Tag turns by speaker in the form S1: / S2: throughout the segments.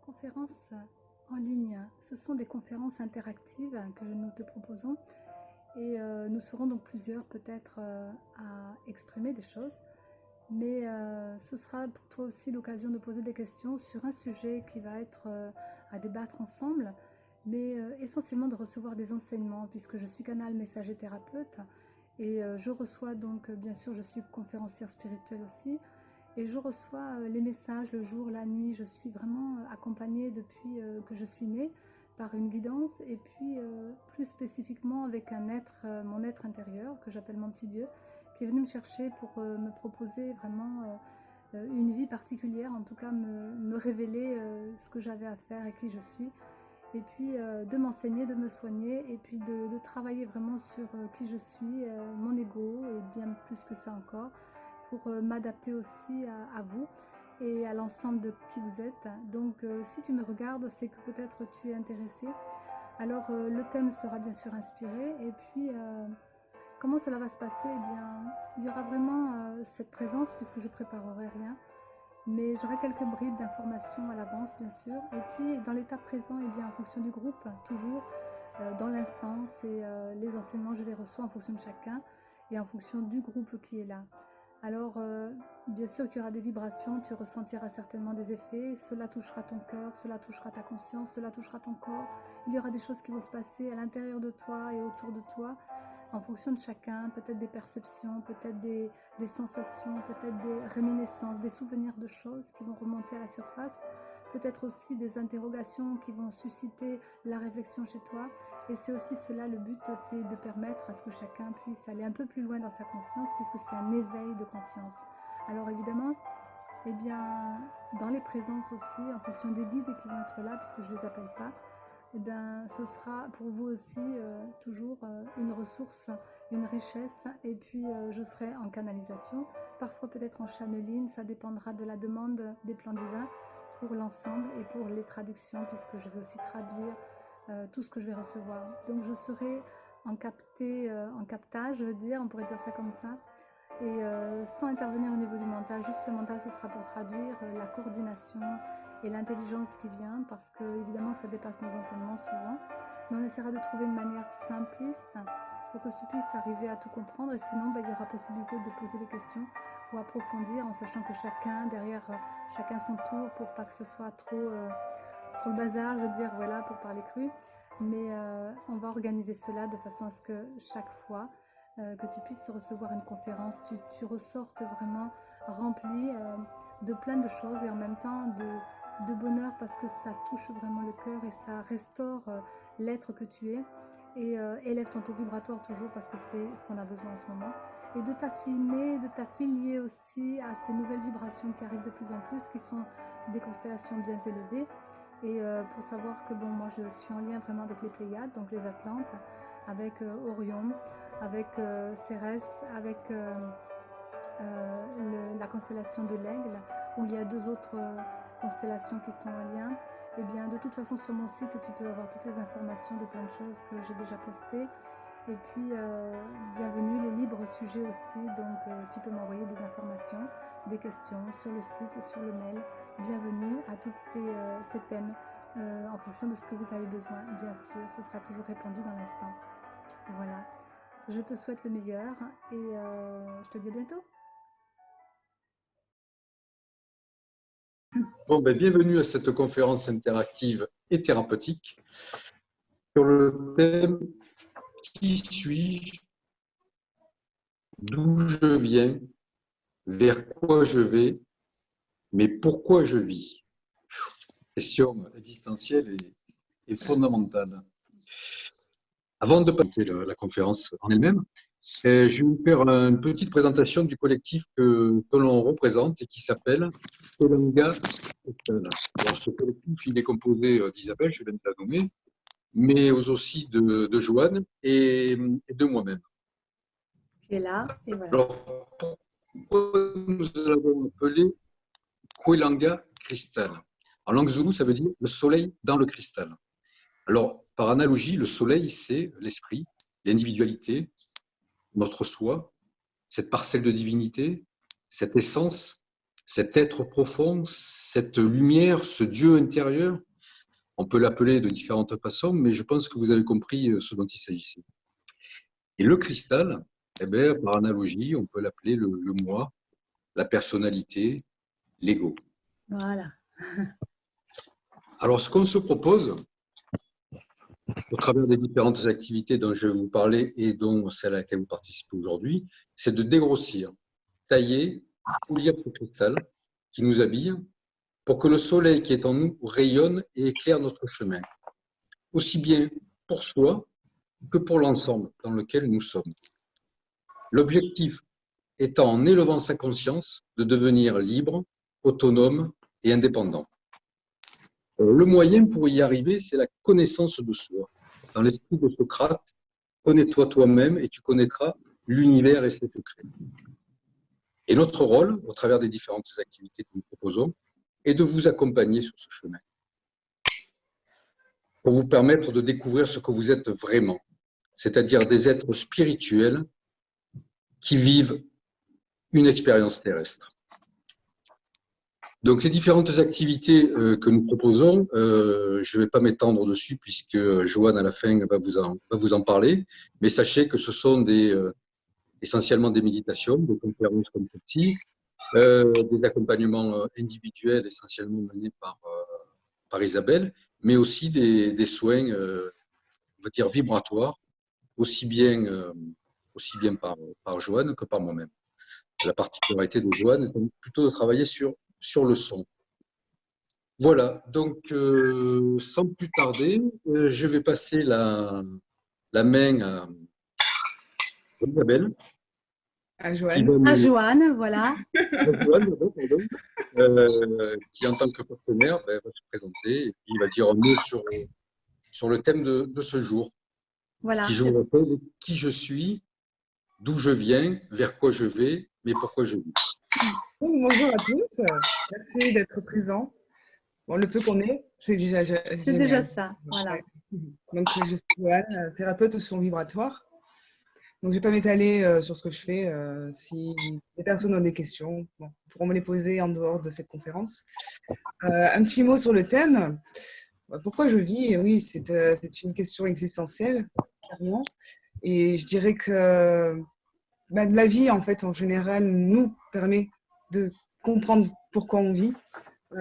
S1: conférences en ligne, ce sont des conférences interactives que nous te proposons et nous serons donc plusieurs peut-être à exprimer des choses, mais ce sera pour toi aussi l'occasion de poser des questions sur un sujet qui va être à débattre ensemble, mais essentiellement de recevoir des enseignements puisque je suis canal messager thérapeute et je reçois donc bien sûr je suis conférencière spirituelle aussi. Et je reçois les messages le jour, la nuit. Je suis vraiment accompagnée depuis que je suis née par une guidance et puis plus spécifiquement avec un être, mon être intérieur que j'appelle mon petit Dieu, qui est venu me chercher pour me proposer vraiment une vie particulière, en tout cas me révéler ce que j'avais à faire et qui je suis. Et puis de m'enseigner, de me soigner et puis de travailler vraiment sur qui je suis, mon ego et bien plus que ça encore pour m'adapter aussi à vous et à l'ensemble de qui vous êtes. Donc si tu me regardes, c'est que peut-être tu es intéressé. Alors le thème sera bien sûr inspiré et puis comment cela va se passer? Eh bien, il y aura vraiment cette présence puisque je préparerai rien. Mais j'aurai quelques bribes d'informations à l'avance, bien sûr. Et puis, dans l'état présent, eh bien, en fonction du groupe, toujours, dans l'instant, c'est les enseignements, je les reçois en fonction de chacun et en fonction du groupe qui est là. Alors, bien sûr qu'il y aura des vibrations, tu ressentiras certainement des effets, cela touchera ton cœur, cela touchera ta conscience, cela touchera ton corps. Il y aura des choses qui vont se passer à l'intérieur de toi et autour de toi, en fonction de chacun, peut-être des perceptions, peut-être des sensations, peut-être des réminiscences, des souvenirs de choses qui vont remonter à la surface, peut-être aussi des interrogations qui vont susciter la réflexion chez toi. Et c'est aussi cela le but, c'est de permettre à ce que chacun puisse aller un peu plus loin dans sa conscience, puisque c'est un éveil de conscience. Alors évidemment, eh bien, dans les présences aussi, en fonction des guides qui vont être là, puisque je ne les appelle pas, eh bien, ce sera pour vous aussi toujours une ressource, une richesse. Et puis, je serai en canalisation, parfois peut-être en channeling, ça dépendra de la demande des plans divins pour l'ensemble et pour les traductions, puisque je vais aussi traduire tout ce que je vais recevoir. Donc, je serai en captage, je veux dire, on pourrait dire ça comme ça, et sans intervenir au niveau du mental, juste le mental ce sera pour traduire la coordination et l'intelligence qui vient, parce que évidemment que ça dépasse nos entendements souvent, mais on essaiera de trouver une manière simpliste pour que tu puisses arriver à tout comprendre, et sinon il y aura possibilité de poser des questions ou approfondir en sachant que chacun derrière chacun son tour pour pas que ce soit trop le bazar, je veux dire, voilà, pour parler cru, mais on va organiser cela de façon à ce que chaque fois que tu puisses recevoir une conférence, tu ressortes vraiment rempli de plein de choses et en même temps de bonheur parce que ça touche vraiment le cœur et ça restaure l'être que tu es et élève ton taux vibratoire toujours parce que c'est ce qu'on a besoin en ce moment et de t'affiner, de t'affilier aussi à ces nouvelles vibrations qui arrivent de plus en plus qui sont des constellations bien élevées et pour savoir que bon, moi je suis en lien vraiment avec les Pléiades, donc les Atlantes, avec Orion, avec Cérès, avec la constellation de l'Aigle, où il y a deux autres constellations qui sont en lien. Et bien, de toute façon, sur mon site, tu peux avoir toutes les informations de plein de choses que j'ai déjà postées. Et puis, bienvenue, les libres sujets aussi. Donc, tu peux m'envoyer des informations, des questions sur le site, sur le mail. Bienvenue à tous ces thèmes en fonction de ce que vous avez besoin. Bien sûr, ce sera toujours répondu dans l'instant. Voilà. Je te souhaite le meilleur et je te dis à bientôt.
S2: Bon, bienvenue à cette conférence interactive et thérapeutique sur le thème « Qui suis-je? D'où je viens? Vers quoi je vais? Mais pourquoi je vis ?» Question existentielle et fondamentale. Avant de passer la conférence en elle-même, je vais vous faire une petite présentation du collectif que l'on représente et qui s'appelle Colanga Cristal. Alors, ce collectif, il est composé d'Isabelle, je viens de la nommer, mais aussi de Joanne et de moi-même.
S1: Qui est là, et voilà.
S2: Alors, pourquoi nous l'avons appelé Kwelanga Cristal? En langue zoulou, ça veut dire le soleil dans le cristal. Alors, par analogie, le soleil, c'est l'esprit, l'individualité, notre soi, cette parcelle de divinité, cette essence cet être profond, cette lumière, ce Dieu intérieur. On peut l'appeler de différentes façons, mais je pense que vous avez compris ce dont il s'agissait. Et le cristal, eh bien, par analogie, on peut l'appeler le moi, la personnalité, l'ego.
S1: Voilà.
S2: Alors, ce qu'on se propose, au travers des différentes activités dont je vais vous parler et dont celle à laquelle vous participez aujourd'hui, c'est de dégrossir, tailler, polir ce cristal qui nous habille pour que le soleil qui est en nous rayonne et éclaire notre chemin, aussi bien pour soi que pour l'ensemble dans lequel nous sommes. L'objectif étant, en élevant sa conscience, de devenir libre, autonome et indépendant. Le moyen pour y arriver, c'est la connaissance de soi. Dans l'esprit de Socrate, connais-toi toi-même et tu connaîtras l'univers et ses secrets. Et notre rôle, au travers des différentes activités que nous proposons, est de vous accompagner sur ce chemin, pour vous permettre de découvrir ce que vous êtes vraiment, c'est-à-dire des êtres spirituels qui vivent une expérience terrestre. Donc, les différentes activités que nous proposons, je ne vais pas m'étendre dessus puisque Joanne, à la fin, va vous en parler, mais sachez que ce sont essentiellement des méditations, des conférences comme celle-ci, des accompagnements individuels essentiellement menés par Isabelle, mais aussi des soins, on va dire, vibratoires, aussi bien par Joanne que par moi-même. La particularité de Joanne est plutôt de travailler sur le son. Voilà, donc sans plus tarder, je vais passer la main à Isabelle,
S3: À
S2: qui
S3: Joanne.
S2: va
S1: À
S2: nous,
S1: Joanne, voilà.
S2: Joanne, pardon, qui en tant que partenaire va se présenter et puis il va dire un mot sur le thème de ce jour,
S1: Voilà.
S2: qui, je vous rappelle, est qui je suis, d'où je viens, vers quoi je vais, mais pourquoi je vis.
S3: Bonjour à tous, merci d'être présents. Bon, le peu qu'on est, c'est déjà
S1: C'est déjà
S3: génial.
S1: ça, voilà.
S3: Ouais. Donc, je suis Joanne, thérapeute au son vibratoire. Donc, je ne vais pas m'étaler sur ce que je fais. Si les personnes ont des questions, bon, pourront me les poser en dehors de cette conférence. Un petit mot sur le thème. Pourquoi je vis? Oui, c'est une question existentielle, clairement. Et je dirais que la vie, en fait, en général, nous permet de comprendre pourquoi on vit,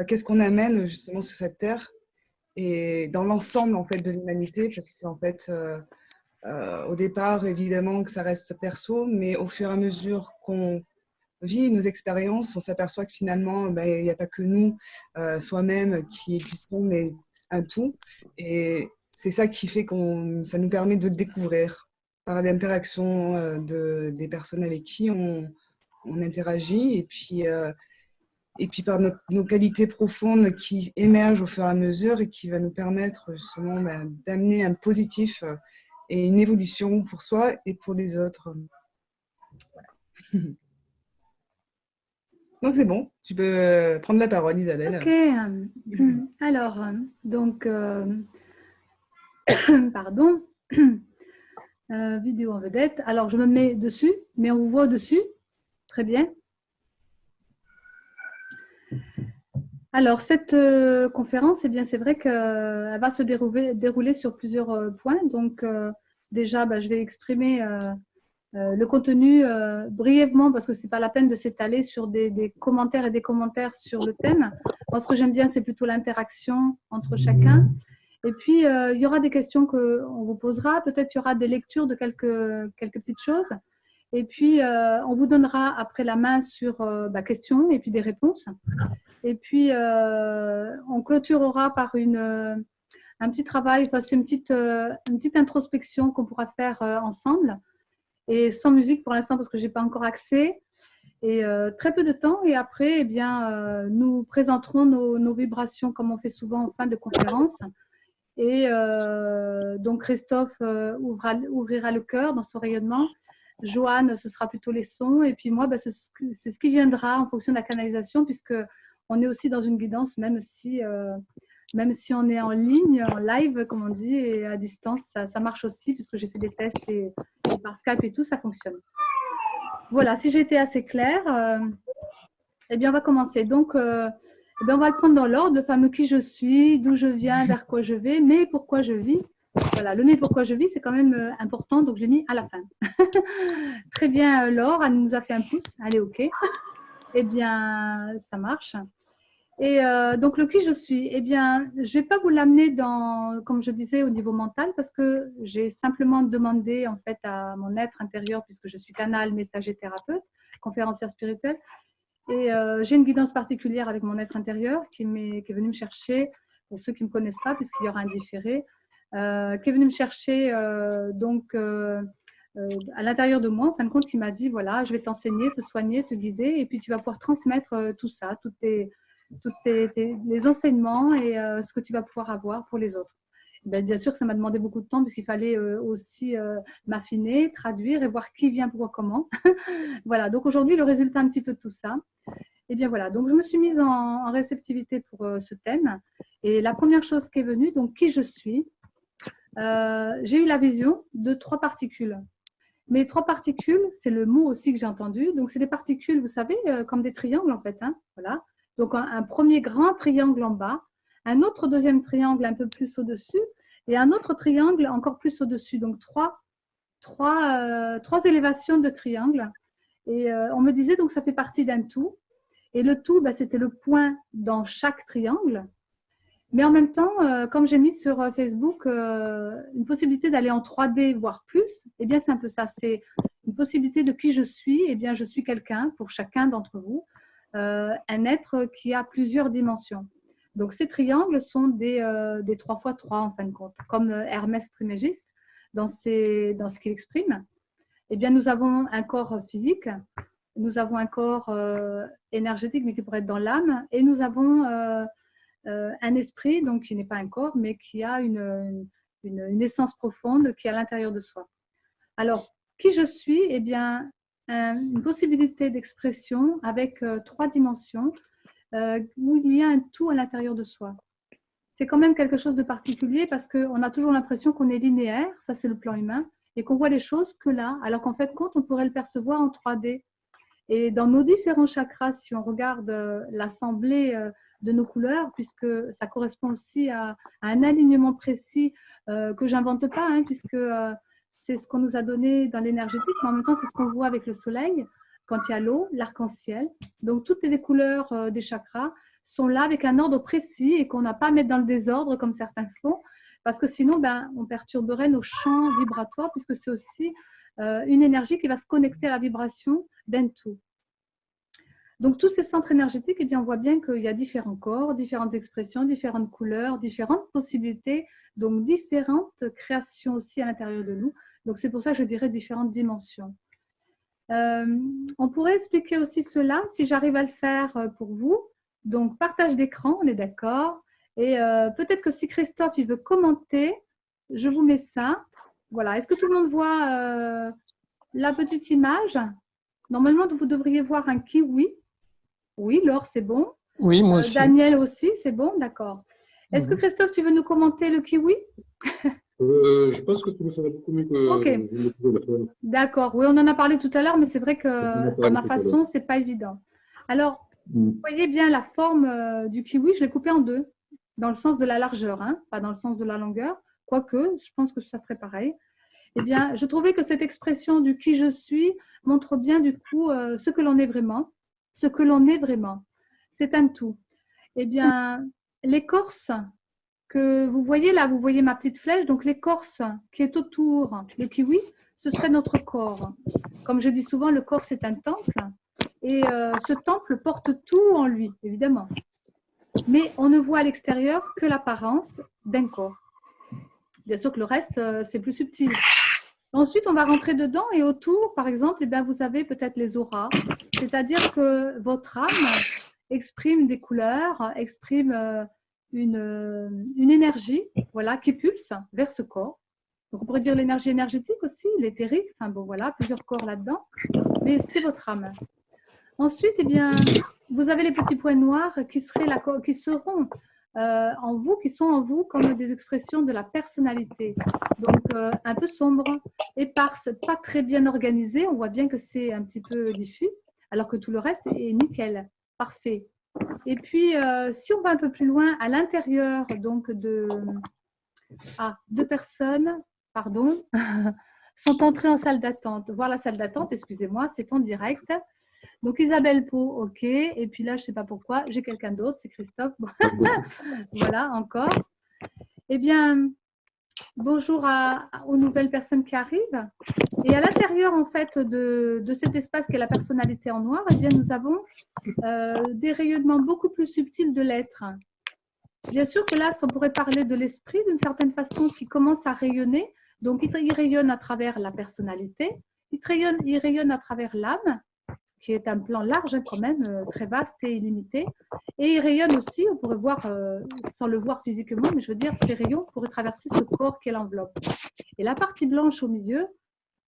S3: qu'est-ce qu'on amène justement sur cette terre et dans l'ensemble en fait de l'humanité, parce qu'en fait, au départ, évidemment que ça reste perso, mais au fur et à mesure qu'on vit nos expériences, on s'aperçoit que finalement, il n'y a pas que nous, soi-même, qui existons, mais un tout. Et c'est ça qui fait ça nous permet de le découvrir par l'interaction des personnes avec qui on interagit et puis par nos qualités profondes qui émergent au fur et à mesure et qui va nous permettre justement d'amener un positif et une évolution pour soi et pour les autres. Voilà. Donc c'est bon, tu peux prendre la parole, Isabelle.
S1: Ok. Alors, donc, pardon. Vidéo en vedette. Alors, je me mets dessus, mais on vous voit au-dessus. Très bien. Alors, cette conférence, eh bien, c'est vrai qu'elle va se dérouler sur plusieurs points. Donc, déjà, je vais exprimer le contenu brièvement parce que ce n'est pas la peine de s'étaler sur des commentaires et des commentaires sur le thème. Moi, ce que j'aime bien, c'est plutôt l'interaction entre chacun. Et puis, il y aura des questions qu'on vous posera. Peut-être il y aura des lectures de quelques petites choses. Et puis, on vous donnera après la main sur questions et puis des réponses. Et puis, on clôturera par un petit travail, enfin, c'est une petite introspection qu'on pourra faire ensemble. Et sans musique pour l'instant parce que je n'ai pas encore accès. Et très peu de temps. Et après, eh bien, nous présenterons nos vibrations comme on fait souvent en fin de conférence. Et donc, Christophe ouvrira le cœur dans son rayonnement. Joanne, ce sera plutôt les sons. Et puis moi, c'est ce qui viendra en fonction de la canalisation, puisqu'on est aussi dans une guidance, même si on est en ligne, en live, comme on dit, et à distance, ça marche aussi, puisque j'ai fait des tests et par Skype et tout, ça fonctionne. Voilà, si j'ai été assez claire. Eh bien, on va commencer. Donc, eh bien, on va le prendre dans l'ordre, le fameux qui je suis, d'où je viens, vers quoi je vais, mais pourquoi je vis. Voilà, le mais pourquoi je vis, c'est quand même important, donc je l'ai mis à la fin. Très bien, Laure, elle nous a fait un pouce. Allez, OK. Eh bien, ça marche. Et donc, le qui je suis, eh bien, je ne vais pas vous l'amener dans, comme je disais, au niveau mental, parce que j'ai simplement demandé, en fait, à mon être intérieur, puisque je suis canal, messager, thérapeute, conférencière spirituelle, et j'ai une guidance particulière avec mon être intérieur qui est venu me chercher, pour ceux qui ne me connaissent pas, puisqu'il y aura un différé, qui est venu me chercher à l'intérieur de moi, en fin de compte, qui m'a dit, voilà, je vais t'enseigner, te soigner, te guider, et puis tu vas pouvoir transmettre tout ça, les enseignements et ce que tu vas pouvoir avoir pour les autres. Ben, bien sûr, ça m'a demandé beaucoup de temps parce qu'il fallait aussi m'affiner, traduire et voir qui vient, pourquoi, comment. Voilà, donc aujourd'hui, le résultat un petit peu de tout ça. Et bien voilà, donc je me suis mise en réceptivité pour ce thème. Et la première chose qui est venue, donc qui je suis, j'ai eu la vision de 3 particules. Mais 3 particules, c'est le mot aussi que j'ai entendu. Donc c'est des particules, vous savez, comme des triangles en fait. Hein, voilà. Donc un premier grand triangle en bas, un autre deuxième triangle un peu plus au-dessus, et un autre triangle encore plus au-dessus. Donc trois élévations de triangles. Et on me disait donc ça fait partie d'un tout. Et le tout, bah, c'était le point dans chaque triangle. Mais en même temps, comme j'ai mis sur Facebook une possibilité d'aller en 3D, voire plus, eh bien c'est un peu ça. C'est une possibilité de qui je suis. Eh bien, je suis quelqu'un pour chacun d'entre vous, un être qui a plusieurs dimensions. Donc ces triangles sont des 3 x 3 en fin de compte, comme Hermès Trismégiste dans ce qu'il exprime. Eh bien, nous avons un corps physique, nous avons un corps énergétique, mais qui pourrait être dans l'âme, et nous avons un esprit, donc qui n'est pas un corps, mais qui a une essence profonde qui est à l'intérieur de soi. Alors, qui je suis? Eh bien, une possibilité d'expression avec 3 dimensions où il y a un tout à l'intérieur de soi. C'est quand même quelque chose de particulier parce qu'on a toujours l'impression qu'on est linéaire, ça c'est le plan humain, et qu'on voit les choses que là, alors qu'en fait, compte, on pourrait le percevoir en 3D. Et dans nos différents chakras, si on regarde l'assemblée de nos couleurs, puisque ça correspond aussi à un alignement précis que j'invente pas, hein, puisque c'est ce qu'on nous a donné dans l'énergétique, mais en même temps, c'est ce qu'on voit avec le soleil, quand il y a l'eau, l'arc-en-ciel. Donc, toutes les couleurs des chakras sont là avec un ordre précis et qu'on n'a pas à mettre dans le désordre comme certains font, parce que sinon, ben, on perturberait nos champs vibratoires, puisque c'est aussi une énergie qui va se connecter à la vibration d'un tout. Donc, tous ces centres énergétiques, eh bien, on voit bien qu'il y a différents corps, différentes expressions, différentes couleurs, différentes possibilités, donc différentes créations aussi à l'intérieur de nous. Donc, c'est pour ça que je dirais différentes dimensions. On pourrait expliquer aussi cela, si j'arrive à le faire pour vous. Donc, partage d'écran, on est d'accord. Et peut-être que si Christophe il veut commenter, je vous mets ça. Voilà. Est-ce que tout le monde voit la petite image? Normalement, vous devriez voir un kiwi. Oui, Laure, c'est bon.
S4: Oui, moi aussi.
S1: Daniel aussi, c'est bon, d'accord. Est-ce que Christophe, tu veux nous commenter le kiwi?
S2: Je pense que tu le ferais beaucoup mieux que
S1: Ok.
S2: je ne pouvais le faire.
S1: D'accord. Oui, on en a parlé tout à l'heure, mais c'est vrai que à ma façon, c'est pas évident. Alors, vous voyez bien la forme du kiwi, je l'ai coupé en 2, dans le sens de la largeur, hein, pas dans le sens de la longueur. Quoique, je pense que ça ferait pareil. Eh bien, je trouvais que cette expression du qui je suis montre bien du coup ce que l'on est vraiment. Ce que l'on est vraiment. C'est un tout. Eh bien, l'écorce que vous voyez là, vous voyez ma petite flèche, donc l'écorce qui est autour, le kiwi, ce serait notre corps. Comme je dis souvent, le corps c'est un temple et ce temple porte tout en lui, évidemment. Mais on ne voit à l'extérieur que l'apparence d'un corps. Bien sûr que le reste, c'est plus subtil. Ensuite, on va rentrer dedans et autour, par exemple, eh bien, vous avez peut-être les auras, c'est-à-dire que votre âme exprime des couleurs, exprime une énergie, voilà, qui pulse vers ce corps. Donc, on pourrait dire l'énergie énergétique aussi, l'éthérique, enfin bon, voilà, plusieurs corps là-dedans, mais c'est votre âme. Ensuite, eh bien, vous avez les petits points noirs qui seront en vous, qui sont en vous comme des expressions de la personnalité. Donc, un peu sombre, éparse, pas très bien organisé. On voit bien que c'est un petit peu diffus, alors que tout le reste est nickel. Parfait. Et puis, si on va un peu plus loin, à l'intérieur donc deux personnes, pardon, sont entrées en salle d'attente. Voir la salle d'attente, excusez-moi, c'est en direct. Donc Isabelle Pau, ok. Et puis là, je ne sais pas pourquoi, j'ai quelqu'un d'autre, c'est Christophe. Voilà, encore. Eh bien, bonjour aux nouvelles personnes qui arrivent. Et à l'intérieur, en fait, de cet espace qu'est la personnalité en noir, eh bien, nous avons des rayonnements beaucoup plus subtils de l'être. Bien sûr que là, on pourrait parler de l'esprit d'une certaine façon qui commence à rayonner. Donc, il rayonne à travers la personnalité, il rayonne à travers l'âme, qui est un plan large quand même, très vaste et illimité. Et il rayonne aussi, on pourrait voir, sans le voir physiquement, mais je veux dire, ces rayons pourraient traverser ce corps qu'est l'enveloppe. Et la partie blanche au milieu,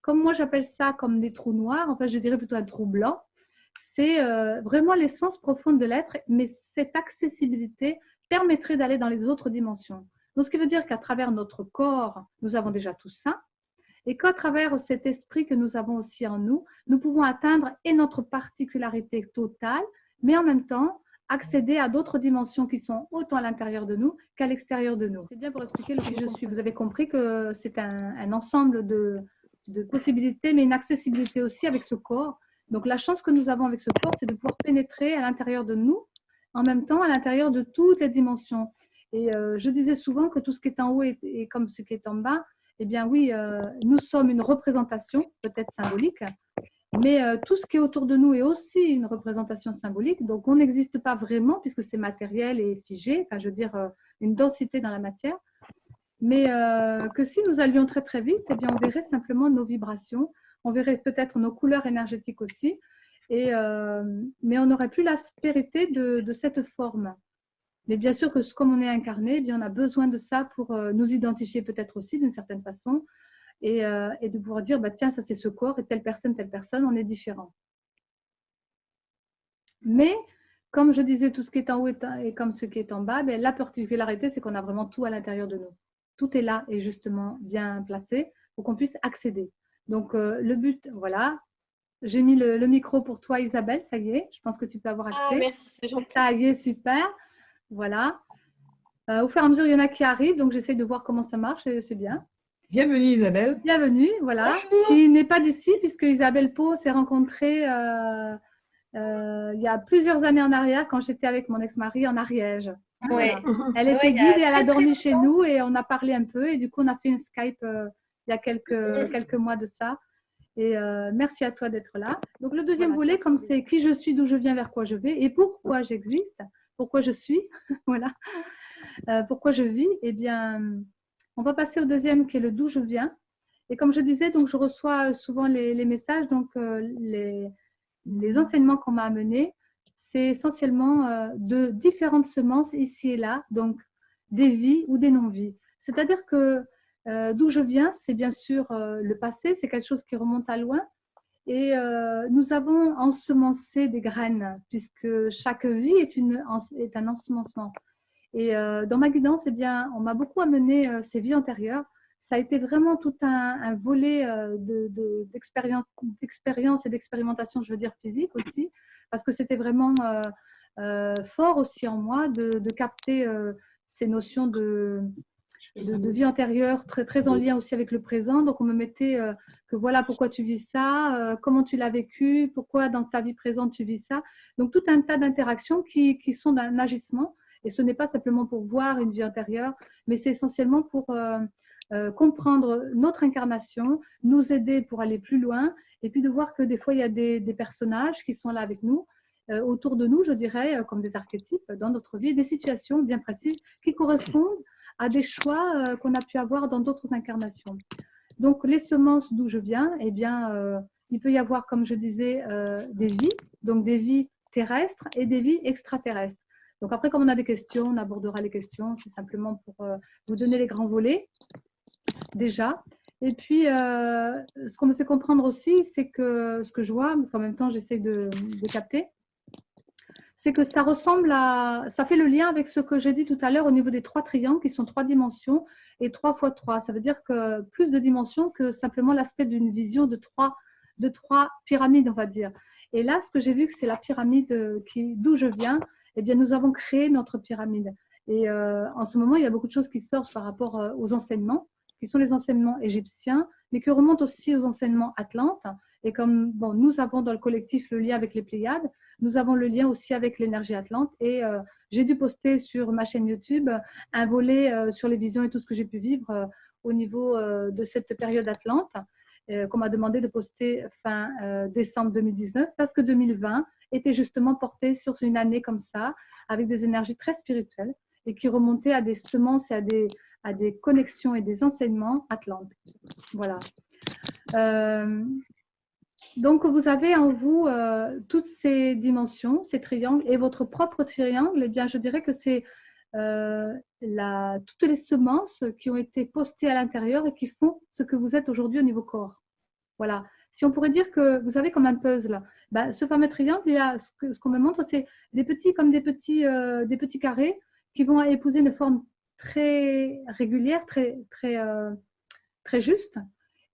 S1: comme moi j'appelle ça comme des trous noirs, enfin je dirais plutôt un trou blanc, c'est vraiment l'essence profonde de l'être, mais cette accessibilité permettrait d'aller dans les autres dimensions. Donc, ce qui veut dire qu'à travers notre corps, nous avons déjà tout ça, et qu'à travers cet esprit que nous avons aussi en nous, nous pouvons atteindre et notre particularité totale, mais en même temps, accéder à d'autres dimensions qui sont autant à l'intérieur de nous qu'à l'extérieur de nous. C'est bien pour expliquer le qui je suis. Vous avez compris que c'est un ensemble de possibilités, mais une accessibilité aussi avec ce corps. Donc, la chance que nous avons avec ce corps, c'est de pouvoir pénétrer à l'intérieur de nous, en même temps à l'intérieur de toutes les dimensions. Et je disais souvent que tout ce qui est en haut est comme ce qui est en bas. Eh bien oui, nous sommes une représentation, peut-être symbolique, mais tout ce qui est autour de nous est aussi une représentation symbolique. Donc, on n'existe pas vraiment puisque c'est matériel et figé, enfin, je veux dire, une densité dans la matière. Mais que si nous allions très très vite, eh bien, on verrait simplement nos vibrations, on verrait peut-être nos couleurs énergétiques aussi, et, mais on n'aurait plus l'aspérité de cette forme. Mais bien sûr que comme on est incarné, eh bien, on a besoin de ça pour nous identifier peut-être aussi d'une certaine façon et de pouvoir dire, bah, tiens, ça c'est ce corps et telle personne, on est différent. Mais comme je disais, tout ce qui est en haut et comme ce qui est en bas, ben, la particularité, c'est qu'on a vraiment tout à l'intérieur de nous. Tout est là et justement bien placé pour qu'on puisse accéder. Donc, le but, voilà, j'ai mis le micro pour toi, Isabelle, ça y est, je pense que tu peux avoir accès.
S4: Ah, merci, c'est gentil.
S1: Ça y est, super. Voilà. Au fur et à mesure, il y en a qui arrivent, donc j'essaie de voir comment ça marche et c'est bien.
S3: Bienvenue Isabelle.
S1: Bienvenue, voilà.
S4: Bonjour.
S1: Qui n'est pas d'ici puisque Isabelle Pau s'est rencontrée il y a plusieurs années en arrière quand j'étais avec mon ex-mari en Ariège.
S4: Ouais.
S1: Voilà. Elle était guide et elle a dormi chez nous et on a parlé un peu et du coup on a fait une Skype il y a quelques mois de ça. Et merci à toi d'être là. Donc le deuxième volet, comme c'est qui je suis, d'où je viens, vers quoi je vais et pourquoi j'existe, pourquoi je suis, voilà, pourquoi je vis, eh bien, on va passer au deuxième qui est le d'où je viens. Et comme je disais, donc je reçois souvent les messages, donc les enseignements qu'on m'a amenés, c'est essentiellement de différentes semences ici et là, donc des vies ou des non-vies. C'est-à-dire que d'où je viens, c'est bien sûr le passé, c'est quelque chose qui remonte à loin. Et nous avons ensemencé des graines, puisque chaque vie est un ensemencement. Et dans ma guidance, eh bien, on m'a beaucoup amené ces vies antérieures. Ça a été vraiment tout un volet d'expérience et d'expérimentation, je veux dire physique aussi, parce que c'était vraiment fort aussi en moi de capter ces notions de vie antérieure, très, très en lien aussi avec le présent. Donc, on me mettait que voilà pourquoi tu vis ça, comment tu l'as vécu, pourquoi dans ta vie présente tu vis ça. Donc, tout un tas d'interactions qui sont d'un agissement. Et ce n'est pas simplement pour voir une vie antérieure, mais c'est essentiellement pour comprendre notre incarnation, nous aider pour aller plus loin, et puis de voir que des fois, il y a des personnages qui sont là avec nous, autour de nous, je dirais, comme des archétypes dans notre vie, des situations bien précises qui correspondent à des choix qu'on a pu avoir dans d'autres incarnations. Donc, les semences d'où je viens, eh bien, il peut y avoir, comme je disais, des vies, donc des vies terrestres et des vies extraterrestres. Donc après, comme on a des questions, on abordera les questions. C'est simplement pour vous donner les grands volets, déjà. Et puis, ce qu'on me fait comprendre aussi, c'est que ce que je vois, parce qu'en même temps, j'essaie de capter, c'est que ça ressemble à… Ça fait le lien avec ce que j'ai dit tout à l'heure au niveau des 3 triangles, qui sont 3 dimensions et 3 x 3. Ça veut dire que plus de dimensions que simplement l'aspect d'une vision de trois pyramides, on va dire. Et là, ce que j'ai vu, que c'est la pyramide d'où je viens, eh bien, nous avons créé notre pyramide. Et en ce moment, il y a beaucoup de choses qui sortent par rapport aux enseignements, qui sont les enseignements égyptiens, mais qui remontent aussi aux enseignements atlantes. Et comme bon, nous avons dans le collectif le lien avec les Pléiades, nous avons le lien aussi avec l'énergie atlante. Et j'ai dû poster sur ma chaîne YouTube un volet sur les visions et tout ce que j'ai pu vivre au niveau de cette période atlante, qu'on m'a demandé de poster fin décembre 2019, parce que 2020 était justement porté sur une année comme ça, avec des énergies très spirituelles et qui remontaient à des semences et à des connexions et des enseignements atlantes. Voilà. Donc, vous avez en vous toutes ces dimensions, ces triangles, et votre propre triangle, eh bien, je dirais que c'est toutes les semences qui ont été postées à l'intérieur et qui font ce que vous êtes aujourd'hui au niveau corps. Voilà. Si on pourrait dire que vous savez comme un puzzle, ben, ce fameux triangle, il y a, ce qu'on me montre, c'est des petits comme des petits carrés qui vont épouser une forme très régulière, très juste,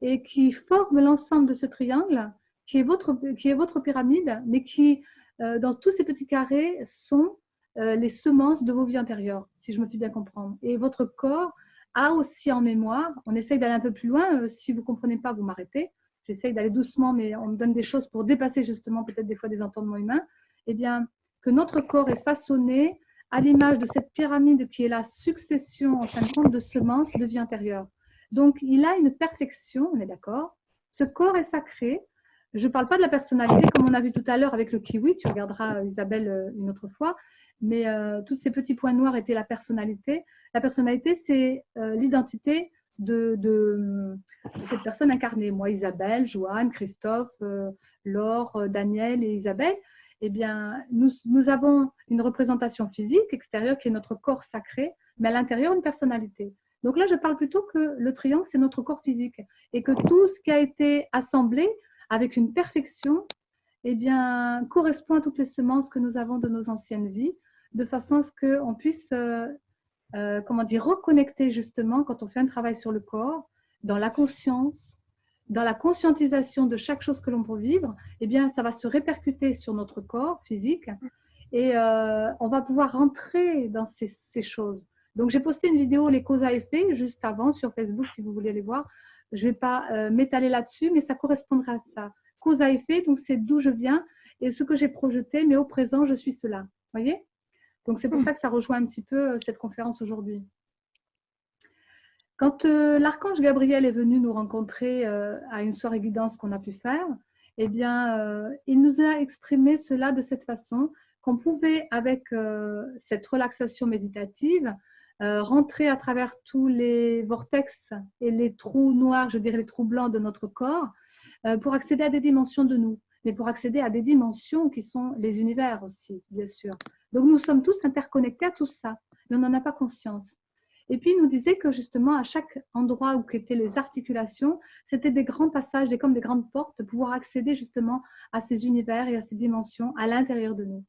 S1: et qui forment l'ensemble de ce triangle qui est votre pyramide, mais qui, dans tous ces petits carrés, sont les semences de vos vies antérieures, si je me fais bien comprendre. Et votre corps a aussi en mémoire, on essaye d'aller un peu plus loin, si vous ne comprenez pas, vous m'arrêtez, j'essaye d'aller doucement, mais on me donne des choses pour dépasser justement peut-être des fois des entendements humains, eh bien, que notre corps est façonné à l'image de cette pyramide qui est la succession, en fin de compte, de semences de vie antérieure. Donc, il a une perfection, on est d'accord. Ce corps est sacré. Je ne parle pas de la personnalité, comme on a vu tout à l'heure avec le kiwi, tu regarderas Isabelle une autre fois, mais tous ces petits points noirs étaient la personnalité. La personnalité, c'est l'identité de cette personne incarnée. Moi, Isabelle, Joanne, Christophe, Laure, Daniel et Isabelle, eh bien, nous avons une représentation physique extérieure qui est notre corps sacré, mais à l'intérieur, une personnalité. Donc là, je parle plutôt que le triangle, c'est notre corps physique et que tout ce qui a été assemblé avec une perfection, eh bien, correspond à toutes les semences que nous avons de nos anciennes vies, de façon à ce qu'on puisse comment dire, reconnecter justement quand on fait un travail sur le corps, dans la conscience, dans la conscientisation de chaque chose que l'on peut vivre, eh bien, ça va se répercuter sur notre corps physique et on va pouvoir rentrer dans ces choses. Donc, j'ai posté une vidéo, les causes à effet, juste avant sur Facebook, si vous voulez les voir. Je ne vais pas m'étaler là-dessus, mais ça correspondra à ça. Cause à effet, donc c'est d'où je viens et ce que j'ai projeté, mais au présent, je suis cela. Vous voyez? Donc, c'est pour ça que ça rejoint un petit peu cette conférence aujourd'hui. Quand l'archange Gabriel est venu nous rencontrer à une soirée guidance qu'on a pu faire, eh bien, il nous a exprimé cela de cette façon, qu'on pouvait, avec cette relaxation méditative, rentrer à travers tous les vortex et les trous noirs, je dirais les trous blancs de notre corps, pour accéder à des dimensions de nous, mais pour accéder à des dimensions qui sont les univers aussi, bien sûr. Donc, nous sommes tous interconnectés à tout ça, mais on n'en a pas conscience. Et puis, il nous disait que justement, à chaque endroit où étaient les articulations, c'était des grands passages, comme des grandes portes, de pouvoir accéder justement à ces univers et à ces dimensions à l'intérieur de nous.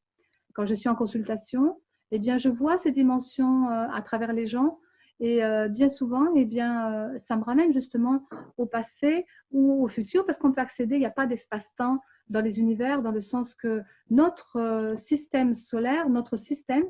S1: Quand je suis en consultation, eh bien, je vois ces dimensions à travers les gens et bien souvent, eh bien, ça me ramène justement au passé ou au futur parce qu'on peut accéder, il n'y a pas d'espace-temps dans les univers, dans le sens que notre système solaire, notre système,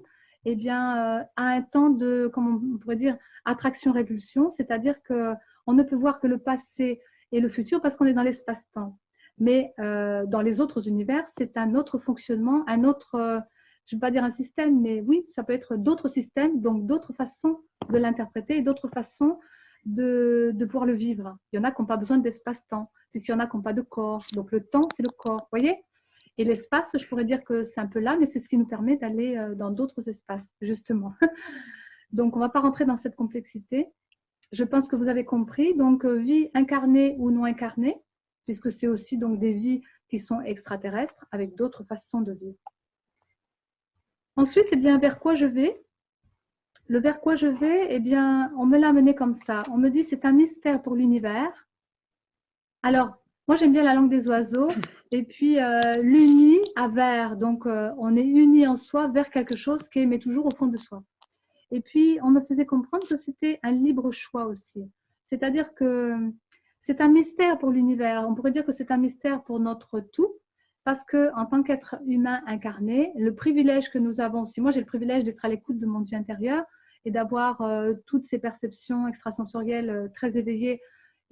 S1: eh bien, a un temps de, comment on pourrait dire, attraction-répulsion, c'est-à-dire qu'on ne peut voir que le passé et le futur parce qu'on est dans l'espace-temps. Mais dans les autres univers, c'est un autre fonctionnement, un autre, je ne vais pas dire un système, mais oui, ça peut être d'autres systèmes, donc d'autres façons de l'interpréter et d'autres façons de pouvoir le vivre. Il y en a qui n'ont pas besoin d'espace-temps, puisqu'il y en a qui n'ont pas de corps. Donc le temps, c'est le corps, vous voyez ? Et l'espace, je pourrais dire que c'est un peu là, mais c'est ce qui nous permet d'aller dans d'autres espaces, justement. Donc, on ne va pas rentrer dans cette complexité. Je pense que vous avez compris. Donc, vie incarnée ou non incarnée, puisque c'est aussi donc des vies qui sont extraterrestres, avec d'autres façons de vivre. Ensuite, eh bien, vers quoi je vais ? Le vers quoi je vais, eh bien, on me l'a amené comme ça. On me dit c'est un mystère pour l'univers. Alors, moi, j'aime bien la langue des oiseaux. Et puis, l'uni à vers. Donc, on est uni en soi vers quelque chose qui est, mais toujours au fond de soi. Et puis, on me faisait comprendre que c'était un libre choix aussi. C'est-à-dire que c'est un mystère pour l'univers. On pourrait dire que c'est un mystère pour notre tout. parce que en tant qu'être humain incarné, le privilège que nous avons, si moi j'ai le privilège d'être à l'écoute de mon Dieu intérieur et d'avoir toutes ces perceptions extrasensorielles très éveillées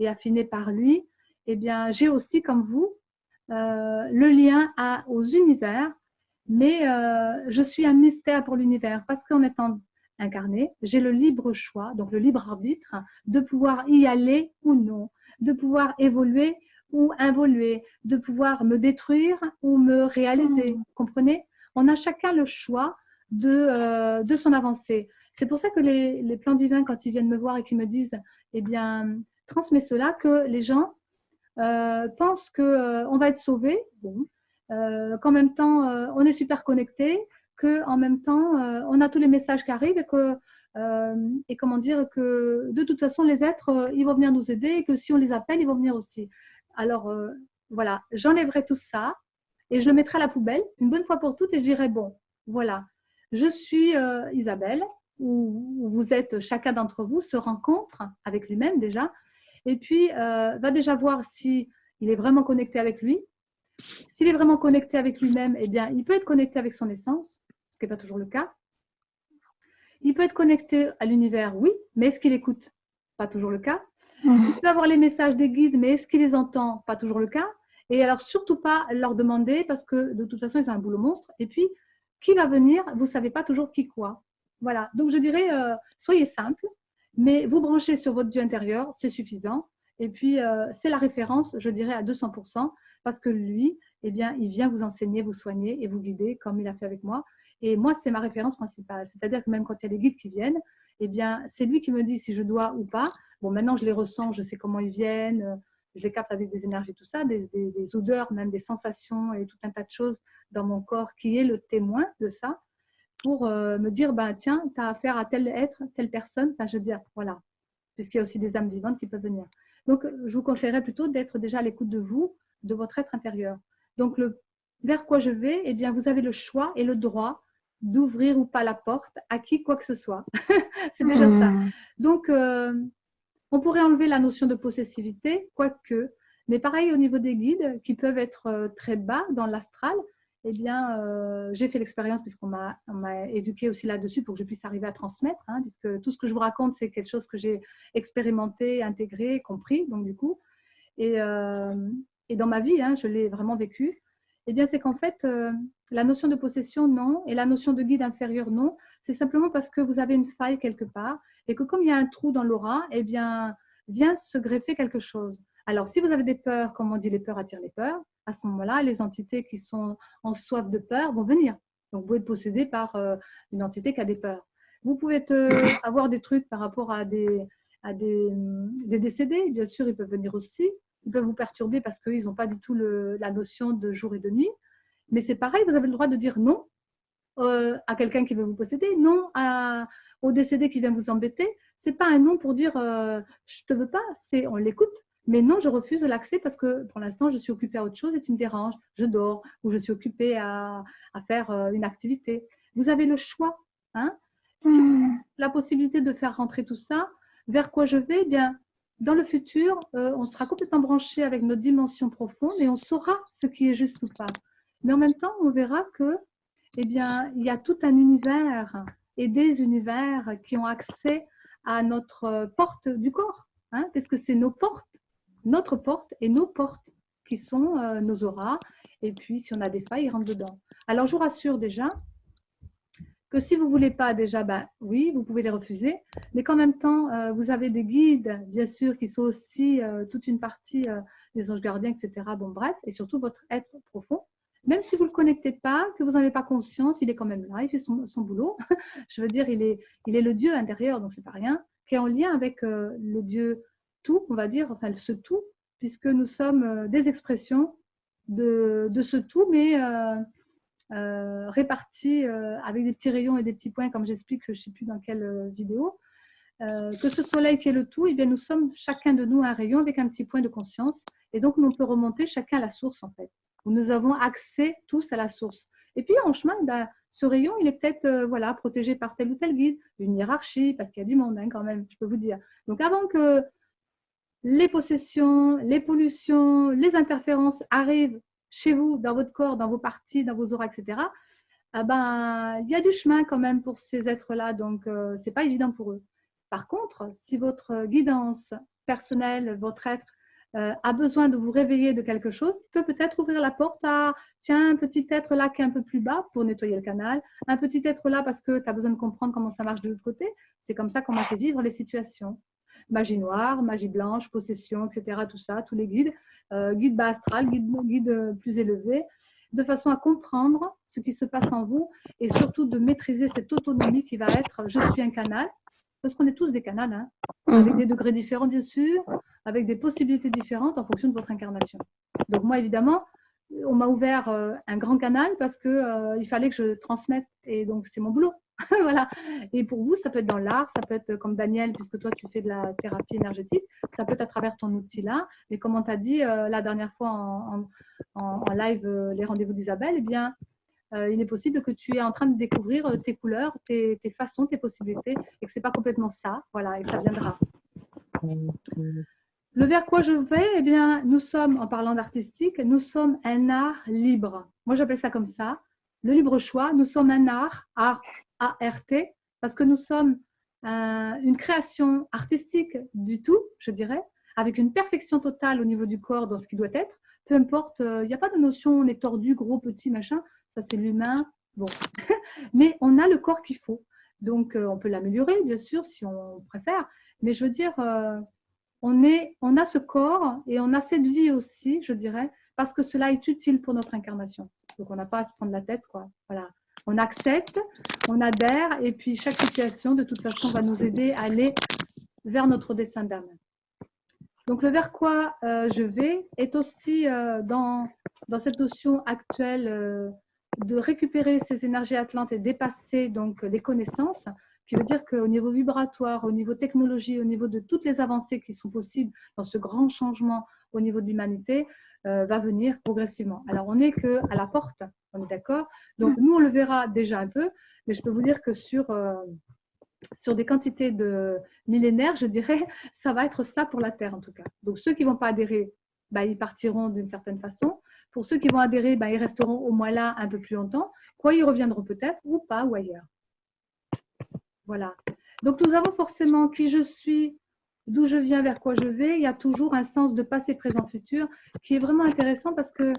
S1: et affinées par lui, eh bien j'ai aussi, comme vous, le lien aux univers, mais je suis un mystère pour l'univers parce qu'en étant incarné, j'ai le libre choix, donc le libre arbitre, de pouvoir y aller ou non, de pouvoir évoluer ou involuer, de pouvoir me détruire ou me réaliser. Vous comprenez? On a chacun le choix de son avancée. C'est pour ça que les plans divins, quand ils viennent me voir et qu'ils me disent, eh bien, transmets cela, que les gens pensent qu'on va être sauvé, bon, qu'en même temps, on est super connecté, qu'en même temps, on a tous les messages qui arrivent et comment dire, que de toute façon, les êtres, ils vont venir nous aider et que si on les appelle, ils vont venir aussi. Alors, voilà, j'enlèverai tout ça et je le mettrai à la poubelle une bonne fois pour toutes et je dirai, bon, voilà, je suis Isabelle, où vous êtes, chacun d'entre vous se rencontre avec lui-même déjà, et puis va déjà voir si il est vraiment connecté avec lui. S'il est vraiment connecté avec lui-même, eh bien, il peut être connecté avec son essence, ce qui n'est pas toujours le cas. Il peut être connecté à l'univers, oui, mais est-ce qu'il écoute? Pas toujours le cas. Il peut avoir les messages des guides, mais est-ce qu'il les entend? Pas toujours le cas. Et alors, surtout pas leur demander, parce que de toute façon, ils ont un boulot monstre. Et puis, qui va venir? Vous ne savez pas toujours qui quoi. Voilà. Donc, je dirais, soyez simple, mais vous branchez sur votre Dieu intérieur, c'est suffisant. Et puis, c'est la référence, je dirais, à 200%, parce que lui, eh bien, il vient vous enseigner, vous soigner et vous guider, comme il a fait avec moi. Et moi, c'est ma référence principale. C'est-à-dire que même quand il y a les guides qui viennent, eh bien, c'est lui qui me dit si je dois ou pas. Bon, maintenant, je les ressens, je sais comment ils viennent, je les capte avec des énergies, tout ça, des odeurs, même des sensations et tout un tas de choses dans mon corps qui est le témoin de ça pour me dire, ben, tiens, tu as affaire à tel être, telle personne. Enfin, je veux dire, voilà, puisqu'il y a aussi des âmes vivantes qui peuvent venir. Donc, je vous conseillerais plutôt d'être déjà à l'écoute de vous, de votre être intérieur. Donc, vers quoi je vais, eh bien, vous avez le choix et le droit d'ouvrir ou pas la porte à qui, quoi que ce soit. C'est déjà ça. Donc, on pourrait enlever la notion de possessivité, quoique, mais pareil au niveau des guides qui peuvent être très bas dans l'astral, eh bien, j'ai fait l'expérience puisqu'on m'a éduqué aussi là-dessus pour que je puisse arriver à transmettre, hein, puisque tout ce que je vous raconte, c'est quelque chose que j'ai expérimenté, intégré, compris, donc du coup, et dans ma vie, hein, je l'ai vraiment vécu. Eh bien, c'est qu'en fait, la notion de possession, non, et la notion de guide inférieur, non. C'est simplement parce que vous avez une faille quelque part et que comme il y a un trou dans l'aura, eh bien, vient se greffer quelque chose. Alors, si vous avez des peurs, comme on dit, les peurs attirent les peurs, à ce moment-là, les entités qui sont en soif de peur vont venir. Donc, vous pouvez être possédé par une entité qui a des peurs. Vous pouvez avoir des trucs par rapport à des décédés, bien sûr, ils peuvent venir aussi. Ils peuvent vous perturber parce qu'ils n'ont pas du tout la notion de jour et de nuit. Mais c'est pareil, vous avez le droit de dire non à quelqu'un qui veut vous posséder, non au décédé qui vient vous embêter. Ce n'est pas un non pour dire je ne te veux pas, c'est on l'écoute. Mais non, je refuse l'accès parce que pour l'instant, je suis occupée à autre chose et tu me déranges, je dors ou je suis occupée à faire une activité. Vous avez le choix. Hein. Si la possibilité de faire rentrer tout ça, vers quoi je vais? Eh bien, dans le futur, on sera complètement branché avec notre dimension profonde et on saura ce qui est juste ou pas. Mais en même temps, on verra que, eh bien, il y a tout un univers et des univers qui ont accès à notre porte du corps, hein, parce que c'est nos portes, notre porte et nos portes qui sont nos auras. Et puis, si on a des failles, ils rentrent dedans. Alors, je vous rassure déjà que si vous ne voulez pas déjà, ben, oui, vous pouvez les refuser, mais qu'en même temps, vous avez des guides, bien sûr, qui sont aussi toute une partie des anges gardiens, etc. Bon, bref, et surtout votre être profond. Même si vous ne le connectez pas, que vous n'en avez pas conscience, il est quand même là, il fait son boulot. Je veux dire, il est le Dieu intérieur, donc c'est pas rien, qui est en lien avec le Dieu tout, on va dire, enfin ce tout, puisque nous sommes des expressions de ce tout, mais répartis avec des petits rayons et des petits points, comme j'explique, je ne sais plus dans quelle vidéo. Que ce soleil qui est le tout, eh bien, nous sommes chacun de nous un rayon avec un petit point de conscience. Et donc, on peut remonter chacun à la source, en fait, où nous avons accès tous à la source. Et puis, en chemin, ben, ce rayon, il est peut-être voilà, protégé par tel ou tel guide, une hiérarchie, parce qu'il y a du monde hein, quand même, je peux vous dire. Donc, avant que les possessions, les pollutions, les interférences arrivent chez vous, dans votre corps, dans vos parties, dans vos auras, etc., ah ben, il y a du chemin quand même pour ces êtres-là, donc ce n'est pas évident pour eux. Par contre, si votre guidance personnelle, votre être, a besoin de vous réveiller de quelque chose, peut peut-être ouvrir la porte à, tiens, un petit être là qui est un peu plus bas pour nettoyer le canal, un petit être là parce que tu as besoin de comprendre comment ça marche de l'autre côté. C'est comme ça qu'on m'a fait vivre les situations. Magie noire, magie blanche, possession, etc., tout ça, tous les guides, guides bas astral, guides plus élevés, de façon à comprendre ce qui se passe en vous et surtout de maîtriser cette autonomie qui va être « je suis un canal », parce qu'on est tous des canals, hein, avec des degrés différents bien sûr, avec des possibilités différentes en fonction de votre incarnation. Donc moi évidemment, on m'a ouvert un grand canal parce qu'il fallait que je transmette et donc c'est mon boulot. Voilà. Et pour vous, ça peut être dans l'art, ça peut être comme Daniel, puisque toi tu fais de la thérapie énergétique, ça peut être à travers ton outil là. Mais comme on t'a dit la dernière fois en live, les rendez-vous d'Isabelle, eh bien, il est possible que tu es en train de découvrir tes couleurs, tes façons, tes possibilités, et que ce n'est pas complètement ça, voilà, et que ça viendra. Le vers quoi je vais, eh bien, nous sommes, en parlant d'artistique, nous sommes un art libre. Moi, j'appelle ça comme ça, le libre choix. Nous sommes un art, A-R-T, parce que nous sommes une création artistique du tout, je dirais, avec une perfection totale au niveau du corps dans ce qui doit être. Peu importe, il n'y a pas de notion, on est tordu, gros, petit, machin, ça c'est l'humain, bon. Mais on a le corps qu'il faut. Donc, on peut l'améliorer, bien sûr, si on préfère. Mais je veux dire, on a ce corps et on a cette vie aussi, je dirais, parce que cela est utile pour notre incarnation. Donc, on n'a pas à se prendre la tête, quoi. Voilà. On accepte, on adhère, et puis chaque situation, de toute façon, va nous aider à aller vers notre destin d'âme. Donc, le vers quoi je vais est aussi dans cette notion actuelle de récupérer ces énergies atlantes et dépasser donc les connaissances, qui veut dire qu'au niveau vibratoire, au niveau technologie, au niveau de toutes les avancées qui sont possibles dans ce grand changement au niveau de l'humanité, va venir progressivement. Alors, on n'est qu'à la porte, on est d'accord. Donc, nous, on le verra déjà un peu, mais je peux vous dire que sur des quantités de millénaires, je dirais, ça va être ça pour la Terre en tout cas. Donc, ceux qui ne vont pas adhérer, bah, ils partiront d'une certaine façon. Pour ceux qui vont adhérer, bah, ils resteront au moins là un peu plus longtemps. Quoi, ils reviendront peut-être ou pas, ou ailleurs. Voilà. Donc, nous avons forcément qui je suis, d'où je viens, vers quoi je vais. Il y a toujours un sens de passé, présent, futur qui est vraiment intéressant parce que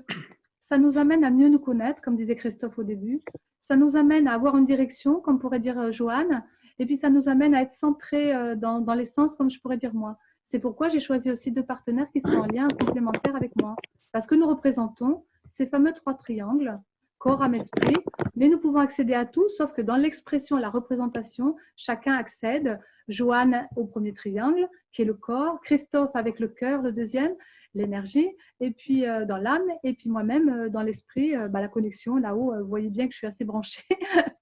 S1: ça nous amène à mieux nous connaître, comme disait Christophe au début. Ça nous amène à avoir une direction, comme pourrait dire Joanne. Et puis, ça nous amène à être centrés dans l'essence, comme je pourrais dire moi. C'est pourquoi j'ai choisi aussi 2 partenaires qui sont en lien complémentaire avec moi. Parce que nous représentons ces fameux 3 triangles, corps, âme, esprit. Mais nous pouvons accéder à tout, sauf que dans l'expression, la représentation, chacun accède. Joanne au premier triangle, qui est le corps. Christophe avec le cœur, le deuxième, l'énergie. Et puis dans l'âme. Et puis moi-même, dans l'esprit, la connexion. Là-haut, vous voyez bien que je suis assez branchée,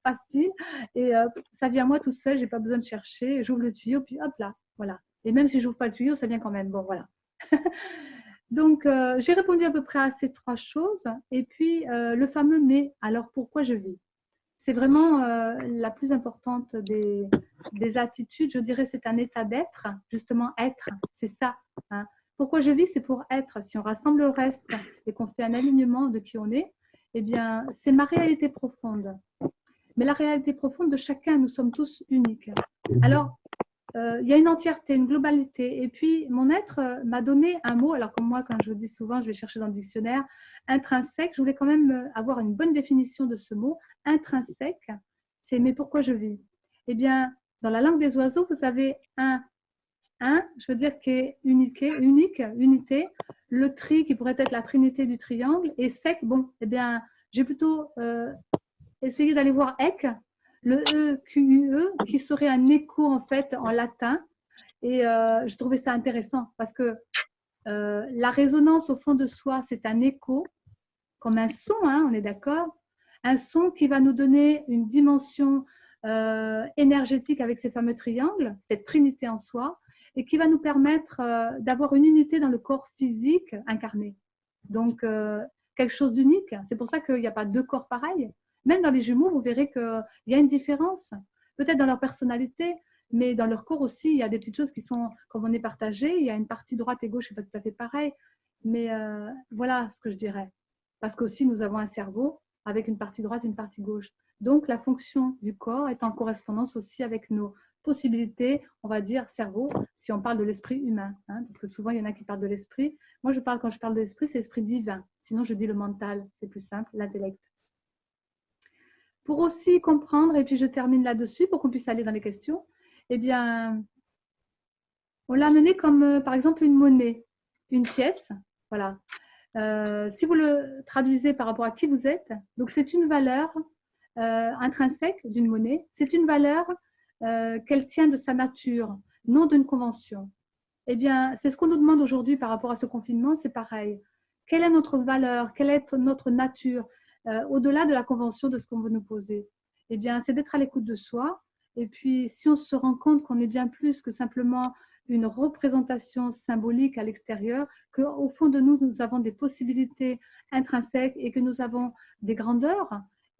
S1: facile. Et ça vient à moi tout seul, je n'ai pas besoin de chercher. J'ouvre le tuyau, puis hop là, voilà. Et même si je n'ouvre pas le tuyau, ça vient quand même. Bon, voilà. Donc, j'ai répondu à peu près à ces 3 choses. Et puis, le fameux « mais », alors pourquoi je vis? C'est vraiment la plus importante des attitudes. Je dirais c'est un état d'être, justement être, c'est ça. Hein. Pourquoi je vis? C'est pour être. Si on rassemble le reste et qu'on fait un alignement de qui on est, eh bien, c'est ma réalité profonde. Mais la réalité profonde de chacun, nous sommes tous uniques. Alors, il y a une entièreté, une globalité. Et puis, mon être m'a donné un mot. Alors, comme moi, quand je vous dis souvent, je vais chercher dans le dictionnaire, intrinsèque. Je voulais quand même avoir une bonne définition de ce mot. Intrinsèque, c'est « mais pourquoi je vis ?» Eh bien, dans la langue des oiseaux, vous avez un, je veux dire, qui est unique, unité. Le tri, qui pourrait être la trinité du triangle. Et sec, bon, eh bien, j'ai plutôt essayé d'aller voir ek, le E-Q-U-E, qui serait un écho en fait en latin. Et je trouvais ça intéressant parce que la résonance au fond de soi, c'est un écho, comme un son, hein, on est d'accord? Un son qui va nous donner une dimension énergétique avec ces fameux triangles, cette trinité en soi, et qui va nous permettre d'avoir une unité dans le corps physique incarné. Donc, quelque chose d'unique. C'est pour ça qu'il n'y a pas 2 corps pareils. Même dans les jumeaux, vous verrez qu'il y a une différence, peut-être dans leur personnalité, mais dans leur corps aussi, il y a des petites choses qui sont, comme on est partagé, il y a une partie droite et gauche qui n'est pas tout à fait pareil. Mais voilà ce que je dirais. parce qu'aussi nous avons un cerveau avec une partie droite et une partie gauche. Donc la fonction du corps est en correspondance aussi avec nos possibilités, on va dire cerveau, si on parle de l'esprit humain, hein, parce que souvent il y en a qui parlent de l'esprit. Moi quand je parle de l'esprit, c'est l'esprit divin. Sinon je dis le mental, c'est plus simple, l'intellect. Pour aussi comprendre, et puis je termine là-dessus pour qu'on puisse aller dans les questions, eh bien, on l'a amené comme par exemple une monnaie, une pièce, voilà. Si vous le traduisez par rapport à qui vous êtes, donc c'est une valeur intrinsèque d'une monnaie, c'est une valeur qu'elle tient de sa nature, non d'une convention. Eh bien, c'est ce qu'on nous demande aujourd'hui par rapport à ce confinement, c'est pareil. Quelle est notre valeur? Quelle est notre nature au-delà de la convention de ce qu'on veut nous poser? Eh bien, c'est d'être à l'écoute de soi. Et puis, si on se rend compte qu'on est bien plus que simplement une représentation symbolique à l'extérieur, qu'au fond de nous, nous avons des possibilités intrinsèques et que nous avons des grandeurs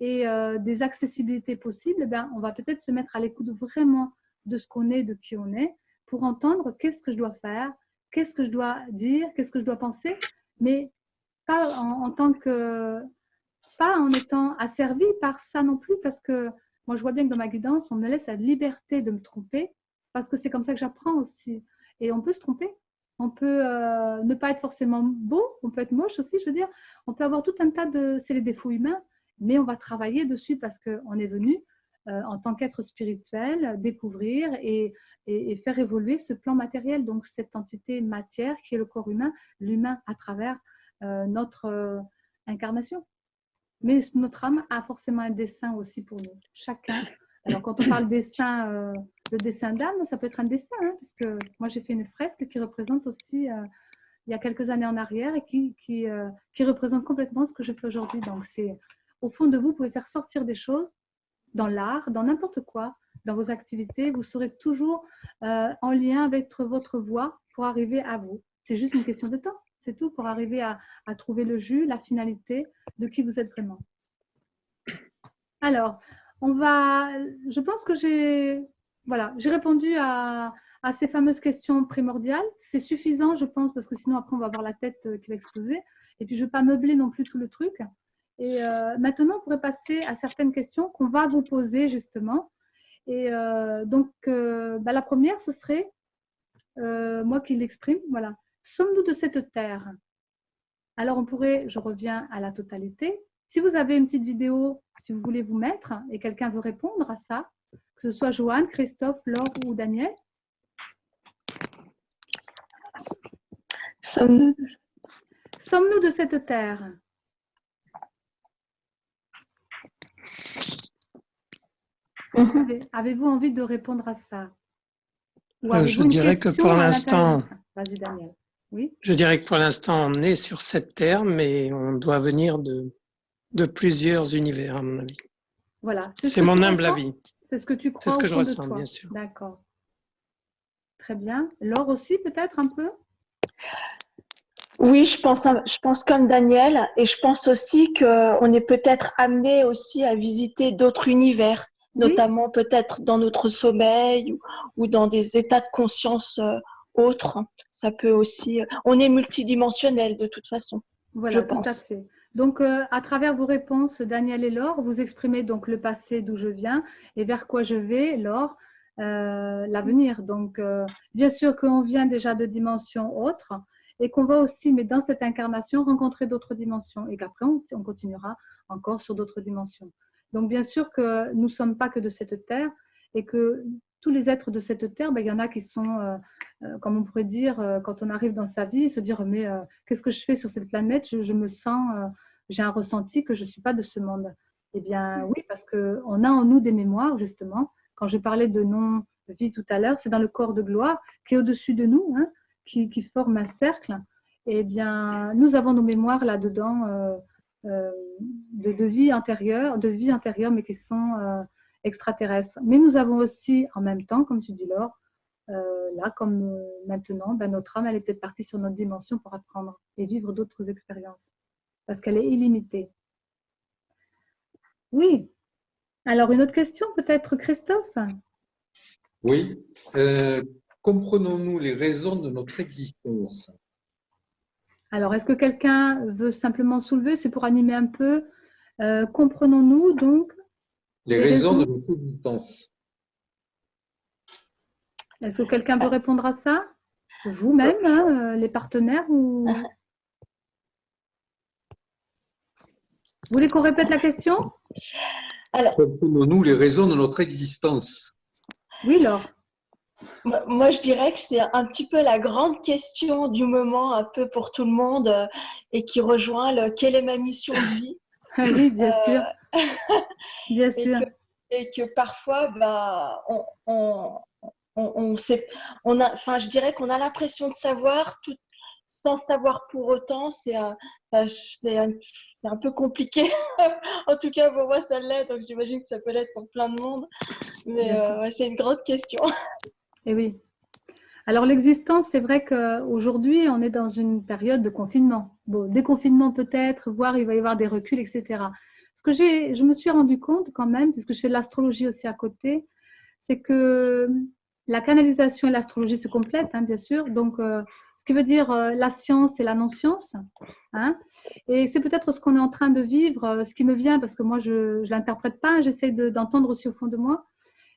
S1: et des accessibilités possibles, eh bien, on va peut-être se mettre à l'écoute vraiment de ce qu'on est, de qui on est, pour entendre qu'est-ce que je dois faire, qu'est-ce que je dois dire, qu'est-ce que je dois penser, mais pas en tant que, pas en étant asservi par ça non plus, parce que moi je vois bien que dans ma guidance, on me laisse la liberté de me tromper, parce que c'est comme ça que j'apprends aussi. Et on peut se tromper, on peut ne pas être forcément beau, on peut être moche aussi, je veux dire, on peut avoir tout un tas de, c'est les défauts humains, mais on va travailler dessus parce qu'on est venu en tant qu'être spirituel, découvrir et faire évoluer ce plan matériel, donc cette entité matière qui est le corps humain, l'humain à travers notre incarnation. Mais notre âme a forcément un dessin aussi pour nous, chacun. Alors quand on parle dessin, le dessin d'âme, ça peut être un dessin, hein, puisque moi j'ai fait une fresque qui représente aussi, il y a quelques années en arrière, et qui représente complètement ce que je fais aujourd'hui. Donc c'est, au fond de vous, vous pouvez faire sortir des choses dans l'art, dans n'importe quoi, dans vos activités, vous serez toujours en lien avec votre voie pour arriver à vous. C'est juste une question de temps, c'est tout, pour arriver à trouver le jus, la finalité de qui vous êtes vraiment. Alors, je pense que j'ai répondu à ces fameuses questions primordiales. C'est suffisant, je pense, parce que sinon après on va avoir la tête qui va exploser. Et puis je ne veux pas meubler non plus tout le truc. Et maintenant, on pourrait passer à certaines questions qu'on va vous poser justement. Et donc, la première, ce serait, moi qui l'exprime, voilà. Sommes-nous de cette terre? Alors, on pourrait, je reviens à la totalité. Si vous avez une petite vidéo, si vous voulez vous mettre, et quelqu'un veut répondre à ça, que ce soit Joanne, Christophe, Laure ou Daniel.
S4: Sommes-nous
S1: de cette terre? Avez-vous envie de répondre à ça? Ou
S5: Je dirais que pour l'instant,
S1: vas-y Daniel. Oui.
S5: Je dirais que pour l'instant, on est sur cette terre, mais on doit venir de plusieurs univers, à mon avis.
S1: Voilà.
S5: C'est mon humble avis.
S1: C'est ce que tu crois.
S5: C'est ce que
S1: au
S5: je
S1: fond
S5: ressens,
S1: de toi.
S5: bien sûr.
S1: D'accord. Très bien. Laure aussi, peut-être un peu?
S4: Oui, je pense comme Daniel, et je pense aussi qu'on est peut-être amené aussi à visiter d'autres univers,
S1: Oui.
S4: notamment peut-être dans notre sommeil ou dans des états de conscience autres. Ça peut aussi. On est multidimensionnel de toute façon.
S1: Voilà,
S4: je pense.
S1: tout à fait. Donc, à travers vos réponses, Daniel et Laure, vous exprimez donc le passé d'où je viens et vers quoi je vais, Laure, l'avenir. Donc, bien sûr qu'on vient déjà de dimensions autres et qu'on va aussi, mais dans cette incarnation, rencontrer d'autres dimensions et qu'après, on continuera encore sur d'autres dimensions. Donc, bien sûr que nous ne sommes pas que de cette terre et que tous les êtres de cette terre, il y en a qui sont, comme on pourrait dire, quand on arrive dans sa vie, se dire mais qu'est-ce que je fais sur cette planète? Je me sens, j'ai un ressenti que je ne suis pas de ce monde. Eh bien oui, parce qu'on a en nous des mémoires, justement. Quand je parlais de non-vie tout à l'heure, c'est dans le corps de gloire qui est au-dessus de nous, hein, qui forme un cercle. Eh bien, nous avons nos mémoires là-dedans de vie antérieure, mais qui sont extraterrestres. Mais nous avons aussi, en même temps, comme tu dis Laure, là, comme maintenant, notre âme, elle est peut-être partie sur notre dimension pour apprendre et vivre d'autres expériences, parce qu'elle est illimitée. Oui. Alors, une autre question, peut-être, Christophe?
S2: Oui. Comprenons-nous les raisons de notre existence?
S1: Alors, est-ce que quelqu'un veut simplement soulever? C'est pour animer un peu. Comprenons-nous donc
S2: Les
S1: les
S2: raisons de
S1: raisons?
S2: notre existence.
S1: Est-ce que quelqu'un veut répondre à ça? Vous-même, hein, les partenaires ou... Vous voulez qu'on répète la question?
S4: Alors,
S2: Comprenons-nous les raisons de notre existence?
S1: Oui, Laure.
S4: moi, je dirais que c'est un petit peu la grande question du moment, un peu pour tout le monde, et qui rejoint quelle est ma mission de vie?
S1: Ah oui, bien sûr, bien
S4: et
S1: sûr.
S4: que, et que parfois, bah, on sait, on a, enfin, je dirais qu'on a l'impression de savoir tout sans savoir pour autant. Enfin, c'est un peu compliqué. En tout cas, pour moi, ça l'est. Donc, j'imagine que ça peut l'être pour plein de monde. Mais
S1: Bien sûr.
S4: ouais, c'est une grande question.
S1: Et oui. Alors l'existence, c'est vrai qu'aujourd'hui, on est dans une période de confinement. Bon, déconfinement peut-être, voire il va y avoir des reculs, etc. Ce que je me suis rendu compte quand même, puisque je fais de l'astrologie aussi à côté, c'est que la canalisation et l'astrologie se complètent, hein, bien sûr. Donc, ce qui veut dire la science et la non-science. Hein. Et c'est peut-être ce qu'on est en train de vivre, ce qui me vient, parce que moi, je ne l'interprète pas, j'essaie d'entendre aussi au fond de moi.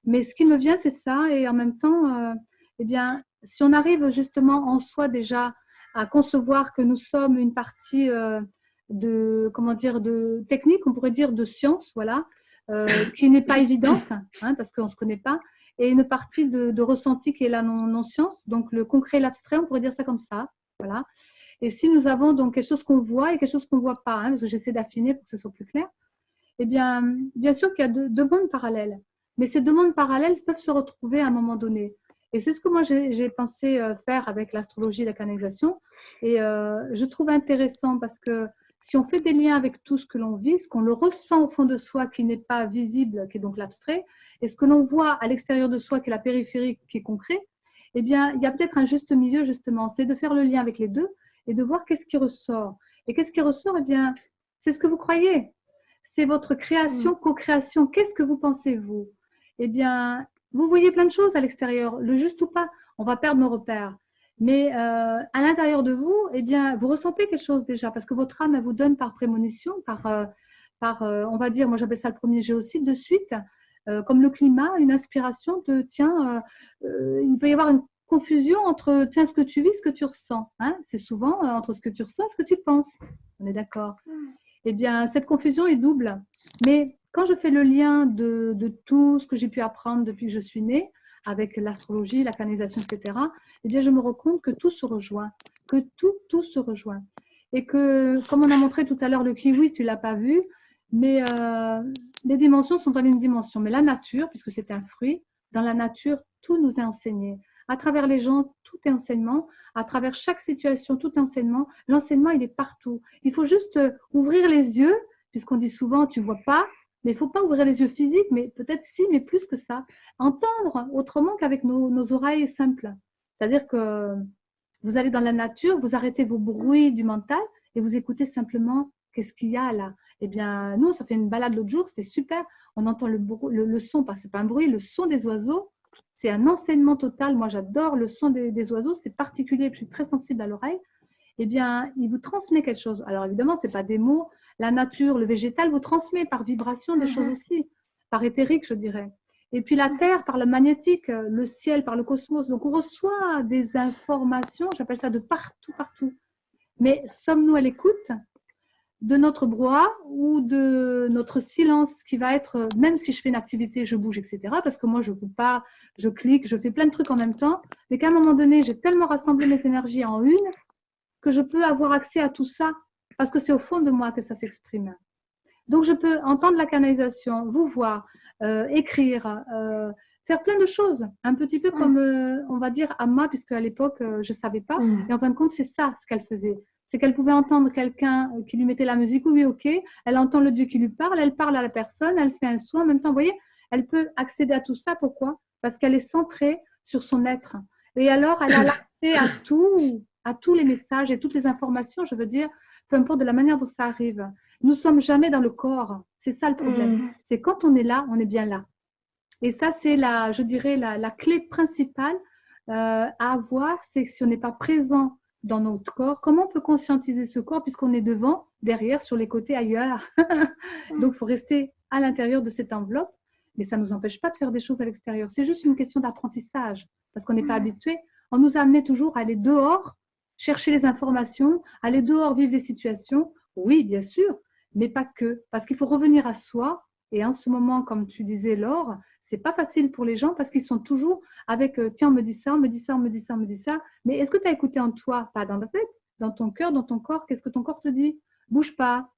S1: Mais ce qui me vient, c'est ça. Et en même temps, eh bien, si on arrive justement en soi déjà à concevoir que nous sommes une partie de, comment dire, de technique, on pourrait dire de science, voilà, qui n'est pas évidente, hein, parce qu'on ne se connaît pas, et une partie de ressenti qui est la non-science, donc le concret et l'abstrait, on pourrait dire ça comme ça, voilà. Et si nous avons donc quelque chose qu'on voit et quelque chose qu'on ne voit pas, hein, parce que j'essaie d'affiner pour que ce soit plus clair, eh bien, bien sûr qu'il y a deux mondes parallèles. Mais ces deux mondes parallèles peuvent se retrouver à un moment donné. Et c'est ce que moi j'ai pensé faire avec l'astrologie et la canalisation. Et je trouve intéressant parce que si on fait des liens avec tout ce que l'on vit, ce qu'on le ressent au fond de soi qui n'est pas visible, qui est donc l'abstrait, et ce que l'on voit à l'extérieur de soi qui est la périphérie, qui est concret, eh bien, il y a peut-être un juste milieu justement. C'est de faire le lien avec les deux et de voir qu'est-ce qui ressort. Et qu'est-ce qui ressort? Eh bien, c'est ce que vous croyez. C'est votre création, co-création. Qu'est-ce que vous pensez, vous? Eh bien, vous voyez plein de choses à l'extérieur, le juste ou pas. On va perdre nos repères. Mais à l'intérieur de vous, eh bien, vous ressentez quelque chose déjà, parce que votre âme, elle vous donne par prémonition, on va dire, moi j'appelle ça le premier géocide, de suite, comme le climat, une inspiration de, tiens, il peut y avoir une confusion entre, tiens, ce que tu vis, ce que tu ressens. Hein. C'est souvent entre ce que tu ressens et ce que tu penses. On est d'accord. Eh bien, cette confusion est double. Mais quand je fais le lien de tout ce que j'ai pu apprendre depuis que je suis née, avec l'astrologie, la canalisation, etc., eh bien, je me rends compte que tout se rejoint, que tout se rejoint. Et que, comme on a montré tout à l'heure, le kiwi, tu ne l'as pas vu, mais les dimensions sont dans une dimension. Mais la nature, puisque c'est un fruit, dans la nature, tout nous est enseigné. À travers les gens, tout est enseignement. À travers chaque situation, tout est enseignement. L'enseignement, il est partout. Il faut juste ouvrir les yeux, puisqu'on dit souvent, tu ne vois pas, mais il ne faut pas ouvrir les yeux physiques, mais peut-être si, mais plus que ça. Entendre autrement qu'avec nos oreilles simples. C'est-à-dire que vous allez dans la nature, vous arrêtez vos bruits du mental et vous écoutez simplement qu'est-ce qu'il y a là. Eh bien, nous, ça fait une balade l'autre jour, c'était super. On entend le son, c'est pas un bruit, le son des oiseaux. C'est un enseignement total. Moi, j'adore le son des oiseaux. C'est particulier. Je suis très sensible à l'oreille. Eh bien, il vous transmet quelque chose. Alors, évidemment, ce n'est pas des mots. La nature, le végétal vous transmet par vibration des choses aussi, par éthérique, je dirais. Et puis la Terre par le magnétique, le ciel par le cosmos. Donc, on reçoit des informations, j'appelle ça de partout, partout. Mais sommes-nous à l'écoute de notre brouhaha ou de notre silence qui va être, même si je fais une activité, je bouge, etc. Parce que moi, je ne coupe pas, je clique, je fais plein de trucs en même temps. Mais qu'à un moment donné, j'ai tellement rassemblé mes énergies en une que je peux avoir accès à tout ça parce que c'est au fond de moi que ça s'exprime. Donc, je peux entendre la canalisation, vous voir, écrire, faire plein de choses. Un petit peu comme, on va dire, Amma, puisque à l'époque, je ne savais pas. Et en fin de compte, c'est ça ce qu'elle faisait. C'est qu'elle pouvait entendre quelqu'un qui lui mettait la musique, oui, ok. Elle entend le Dieu qui lui parle, elle parle à la personne, elle fait un soin. En même temps, vous voyez, elle peut accéder à tout ça. Pourquoi? Parce qu'elle est centrée sur son être. Et alors, elle a l'accès à tous les messages et toutes les informations, je veux dire, peu importe de la manière dont ça arrive. Nous ne sommes jamais dans le corps. C'est ça le problème. C'est quand on est là, on est bien là. Et ça, c'est je dirais, la clé principale à avoir, c'est que si on n'est pas présent dans notre corps. Comment on peut conscientiser ce corps puisqu'on est devant, derrière, sur les côtés, ailleurs. Donc, il faut rester à l'intérieur de cette enveloppe, mais ça ne nous empêche pas de faire des choses à l'extérieur. C'est juste une question d'apprentissage parce qu'on n'est pas habitué. On nous a amené toujours à aller dehors, chercher les informations, aller dehors vivre les situations. Oui, bien sûr, mais pas que. Parce qu'il faut revenir à soi. Et en ce moment, comme tu disais, Laure, c'est pas facile pour les gens parce qu'ils sont toujours avec tiens, on me dit ça, on me dit ça, on me dit ça, on me dit ça. Mais est-ce que tu as écouté en toi, pas dans ta tête, dans ton cœur, dans ton corps? Qu'est-ce que ton corps te dit? Bouge pas,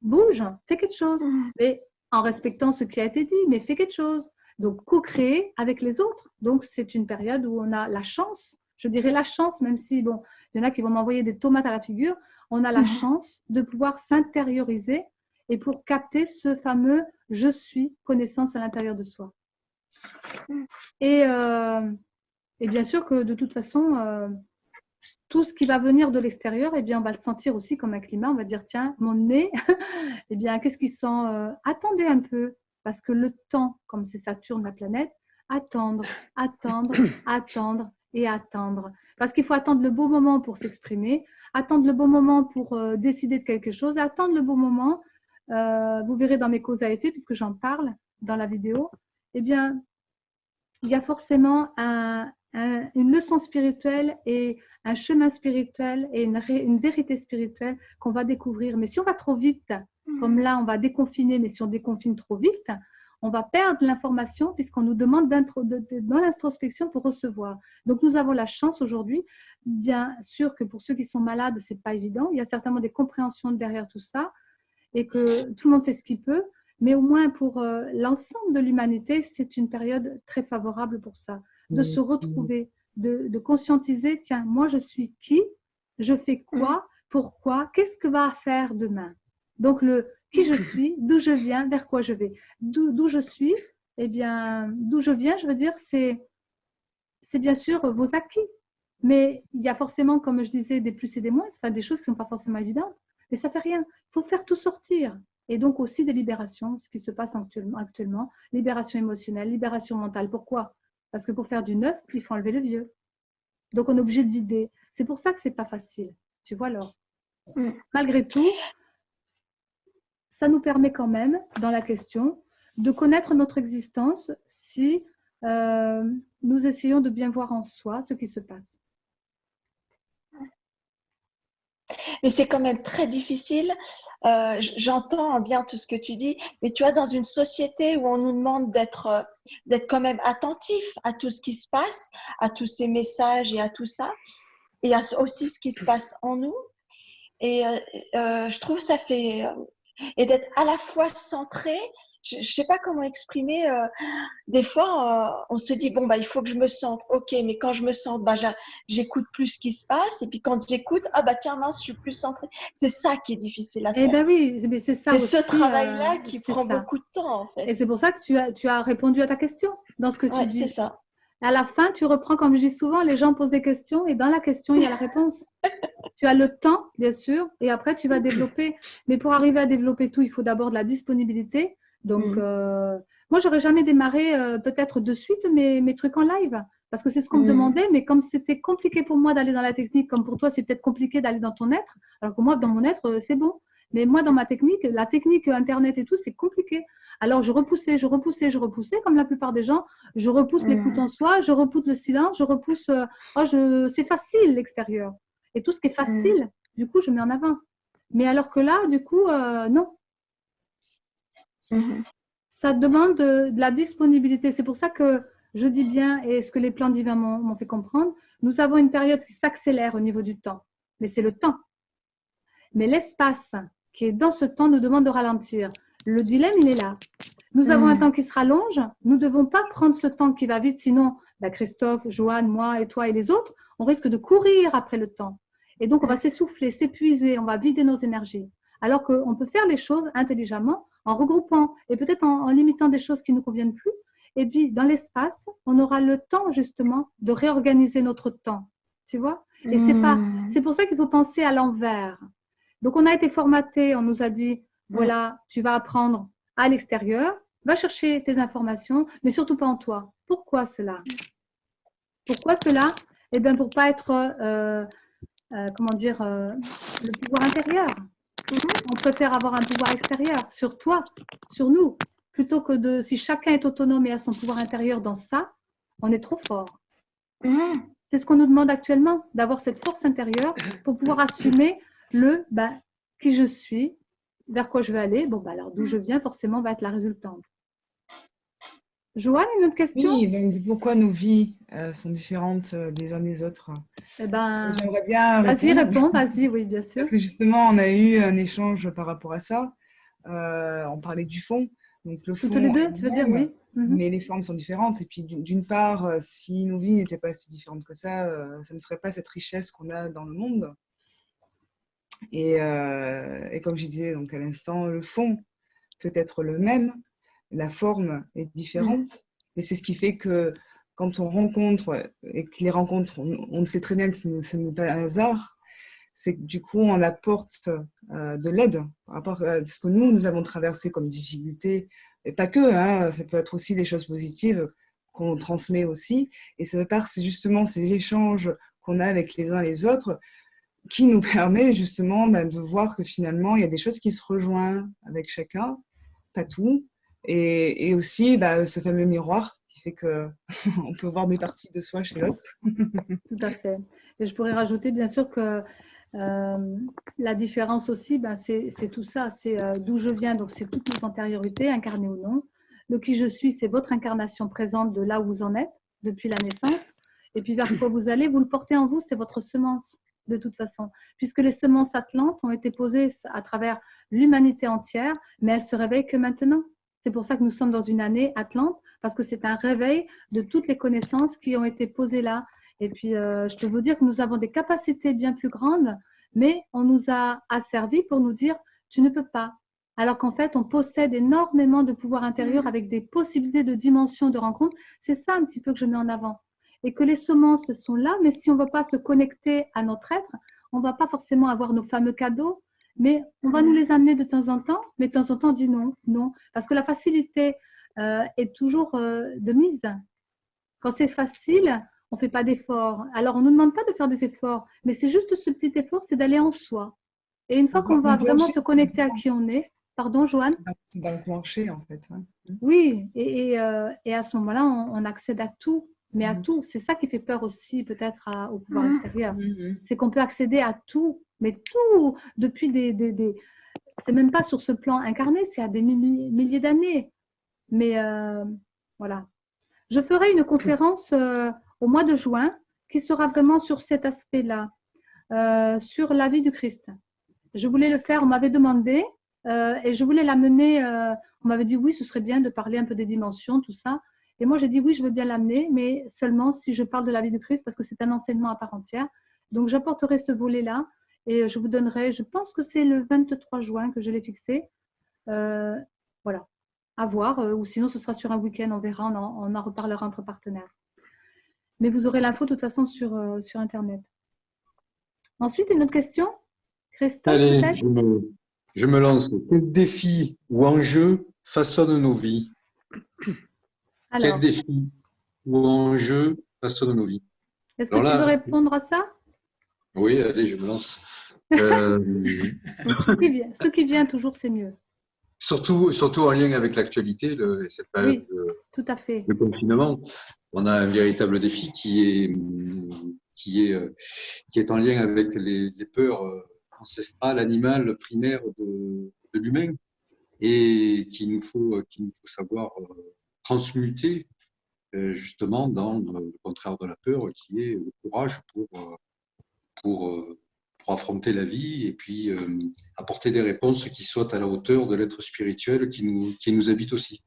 S1: bouge, fais quelque chose. Mais en respectant ce qui a été dit, mais fais quelque chose. Donc, co-créer avec les autres. Donc, c'est une période où on a la chance, je dirais la chance, même si, bon, il y en a qui vont m'envoyer des tomates à la figure, on a la chance de pouvoir s'intérioriser et pour capter ce fameux « je suis » connaissance à l'intérieur de soi. Et bien sûr que de toute façon, tout ce qui va venir de l'extérieur, eh bien, on va le sentir aussi comme un climat. On va dire, tiens, mon nez, eh bien, qu'est-ce qui sent attendez un peu, parce que le temps, comme c'est Saturne, la planète, attendre, attendre, attendre et attendre. Parce qu'il faut attendre le bon moment pour s'exprimer, attendre le bon moment pour décider de quelque chose, attendre le bon moment. Vous verrez dans mes causes à effet, puisque j'en parle dans la vidéo, eh bien, il y a forcément une leçon spirituelle et un chemin spirituel et une vérité spirituelle qu'on va découvrir. Mais si on va trop vite, comme là, on va déconfiner, mais si on déconfine trop vite, on va perdre l'information puisqu'on nous demande dans l'introspection pour recevoir. Donc, nous avons la chance aujourd'hui, bien sûr que pour ceux qui sont malades, ce n'est pas évident. Il y a certainement des compréhensions derrière tout ça et que tout le monde fait ce qu'il peut. Mais au moins pour l'ensemble de l'humanité, c'est une période très favorable pour ça. De se retrouver, de conscientiser, tiens, moi je suis qui, je fais quoi, pourquoi, qu'est-ce que va faire demain. Donc le qui je suis, d'où je viens, vers quoi je vais. D'où je suis, eh bien, d'où je viens, je veux dire, c'est bien sûr vos acquis. Mais il y a forcément, comme je disais, des plus et des moins, enfin, des choses qui ne sont pas forcément évidentes. Mais ça ne fait rien. Il faut faire tout sortir. Et donc aussi des libérations, ce qui se passe actuellement, libération émotionnelle, libération mentale. Pourquoi? Parce que pour faire du neuf, il faut enlever le vieux. Donc on est obligé de vider. C'est pour ça que ce n'est pas facile. Tu vois, Laure. Malgré tout, ça nous permet quand même, dans la question, de connaître notre existence si nous essayons de bien voir en soi ce qui se passe.
S4: Mais c'est quand même très difficile. J'entends bien tout ce que tu dis, mais tu vois, dans une société où on nous demande d'être quand même attentif à tout ce qui se passe, à tous ces messages et à tout ça, et à aussi ce qui se passe en nous. Et je trouve ça fait… et d'être à la fois centré, je ne sais pas comment exprimer. Des fois, on se dit, bon, bah, il faut que je me sente, ok, mais quand je me sens, bah, j'écoute plus ce qui se passe. Et puis quand j'écoute, ah bah tiens, mince, je suis plus centrée. C'est ça qui est difficile à faire.
S1: Eh bien oui, c'est ça aussi.
S4: C'est ce travail-là qui prend beaucoup de temps, en fait.
S1: Et c'est pour ça que tu as répondu à ta question dans ce que tu dis.
S4: C'est ça.
S1: À la fin, tu reprends, comme je dis souvent, les gens posent des questions et dans la question, il y a la réponse. Tu as le temps, bien sûr, et après, tu vas développer. Mais pour arriver à développer tout, il faut d'abord de la disponibilité. Donc, moi, j'aurais jamais démarré peut-être de suite mes trucs en live parce que c'est ce qu'on me demandait. Mais comme c'était compliqué pour moi d'aller dans la technique, comme pour toi, c'est peut-être compliqué d'aller dans ton être, alors que moi, dans mon être, c'est bon. Mais moi, dans ma technique, la technique Internet et tout, c'est compliqué. Alors, je repoussais, comme la plupart des gens. Je repousse l'écoute en soi, je repousse le silence, je repousse… c'est facile, l'extérieur. Et tout ce qui est facile, du coup, je mets en avant. Mais alors que là, du coup, non. Ça demande de la disponibilité. C'est pour ça que je dis bien, et ce que les plans divins m'ont fait comprendre, nous avons une période qui s'accélère au niveau du temps. Mais c'est le temps. Mais l'espace qui est dans ce temps nous demande de ralentir. Le dilemme, il est là. Nous avons un temps qui se rallonge. Nous ne devons pas prendre ce temps qui va vite, sinon Christophe, Joanne, moi et toi et les autres, on risque de courir après le temps. Et donc, on va s'essouffler, s'épuiser, on va vider nos énergies. Alors qu'on peut faire les choses intelligemment en regroupant et peut-être en limitant des choses qui ne nous conviennent plus. Et puis, dans l'espace, on aura le temps justement de réorganiser notre temps. Tu vois? Et c'est pour ça qu'il faut penser à l'envers. Donc, on a été formaté, on nous a dit, voilà, tu vas apprendre à l'extérieur, va chercher tes informations, mais surtout pas en toi. Pourquoi cela? Pourquoi cela? Eh bien, pour ne pas être comment dire, le pouvoir intérieur. On préfère avoir un pouvoir extérieur sur toi, sur nous, plutôt que de, si chacun est autonome et a son pouvoir intérieur dans ça, on est trop fort. C'est ce qu'on nous demande actuellement, d'avoir cette force intérieure pour pouvoir assumer le qui je suis, vers quoi je vais aller. Bon, alors d'où je viens, forcément, va être la résultante. Joanne, une autre question?
S3: Oui, donc pourquoi nos vies sont différentes des uns des autres?
S1: Eh ben,
S3: J'aimerais bien
S1: vas-y,
S3: répondre,
S1: réponds, vas-y, oui, bien sûr.
S3: parce que justement, on a eu un échange par rapport à ça. On parlait du fond. Donc le
S1: Toutes les
S3: fond est
S1: deux,
S3: le
S1: tu veux dire,
S3: même,
S1: oui.
S3: mais les formes sont différentes. Et puis d'une part, si nos vies n'étaient pas si différentes que ça ne ferait pas cette richesse qu'on a dans le monde. Et comme je disais donc à l'instant, le fond peut être le même, la forme est différente, mais c'est ce qui fait que quand on rencontre, et que les rencontres, on sait très bien que ce n'est pas un hasard, c'est que du coup, on apporte de l'aide par rapport à ce que nous avons traversé comme difficulté, et pas que, hein, ça peut être aussi des choses positives qu'on transmet aussi, et ça part, c'est justement ces échanges qu'on a avec les uns les autres qui nous permet justement de voir que finalement, il y a des choses qui se rejoignent avec chacun, pas tout, et aussi ce fameux miroir qui fait qu'on peut voir des parties de soi chez l'autre.
S1: Tout à fait. Et je pourrais rajouter, bien sûr, que la différence aussi, c'est tout ça, c'est d'où je viens, donc c'est toutes nos antériorités, incarnées ou non. Le qui je suis, c'est votre incarnation présente de là où vous en êtes, depuis la naissance. Et puis vers quoi vous allez, vous le portez en vous, c'est votre semence, de toute façon. Puisque les semences atlantes ont été posées à travers l'humanité entière, mais elles se réveillent que maintenant. C'est pour ça que nous sommes dans une année atlante, parce que c'est un réveil de toutes les connaissances qui ont été posées là. Et puis, je peux vous dire que nous avons des capacités bien plus grandes, mais on nous a asservi pour nous dire tu ne peux pas. Alors qu'en fait, on possède énormément de pouvoir intérieur avec des possibilités de dimensions de rencontre. C'est ça un petit peu que je mets en avant. Et que les semences sont là, mais si on ne va pas se connecter à notre être, on ne va pas forcément avoir nos fameux cadeaux, mais on va nous les amener de temps en temps, mais de temps en temps on dit non, non. Parce que la facilité est toujours de mise. Quand c'est facile, on ne fait pas d'efforts. Alors, on ne nous demande pas de faire des efforts, mais c'est juste ce petit effort, c'est d'aller en soi. Et une fois qu'on va vraiment se connecter à qui on est, pardon, Joanne?
S3: C'est d'enclencher, en fait. Hein.
S1: Oui, et à ce moment-là, on accède à tout, mais à tout. C'est ça qui fait peur aussi, peut-être, au pouvoir extérieur. C'est qu'on peut accéder à tout, mais tout, depuis c'est même pas sur ce plan incarné, c'est à des milliers d'années. Mais voilà. Je ferai une conférence au mois de juin qui sera vraiment sur cet aspect-là, sur la vie du Christ. Je voulais le faire, on m'avait demandé, et je voulais l'amener. On m'avait dit oui, ce serait bien de parler un peu des dimensions, tout ça. Et moi, j'ai dit oui, je veux bien l'amener, mais seulement si je parle de la vie du Christ, parce que c'est un enseignement à part entière. Donc, j'apporterai ce volet-là et je vous donnerai, je pense que c'est le 23 juin que je l'ai fixé. Voilà, à voir, ou sinon ce sera sur un week-end, on verra, on en reparlera entre partenaires. Mais vous aurez l'info de toute façon sur Internet. Ensuite, une autre question? Christophe,
S2: Allez,
S1: peut-être?
S2: je me lance. Quel défi ou enjeu façonne nos vies?
S1: Alors,
S2: Quel défi ou enjeu façonne nos vies?
S1: est-ce que
S2: Alors
S1: tu veux
S2: là,
S1: répondre à ça?
S2: oui, allez, je me lance.
S1: Ce qui vient toujours, c'est mieux.
S2: Surtout en lien avec l'actualité, cette période
S1: Oui, tout à fait.
S2: de confinement, on a un véritable défi qui est en lien avec les peurs ancestrales, animales, primaires de l'humain et qu'il nous faut savoir transmuter justement dans le contraire de la peur qui est le courage pour affronter la vie et puis apporter des réponses qui soient à la hauteur de l'être spirituel qui nous habite aussi.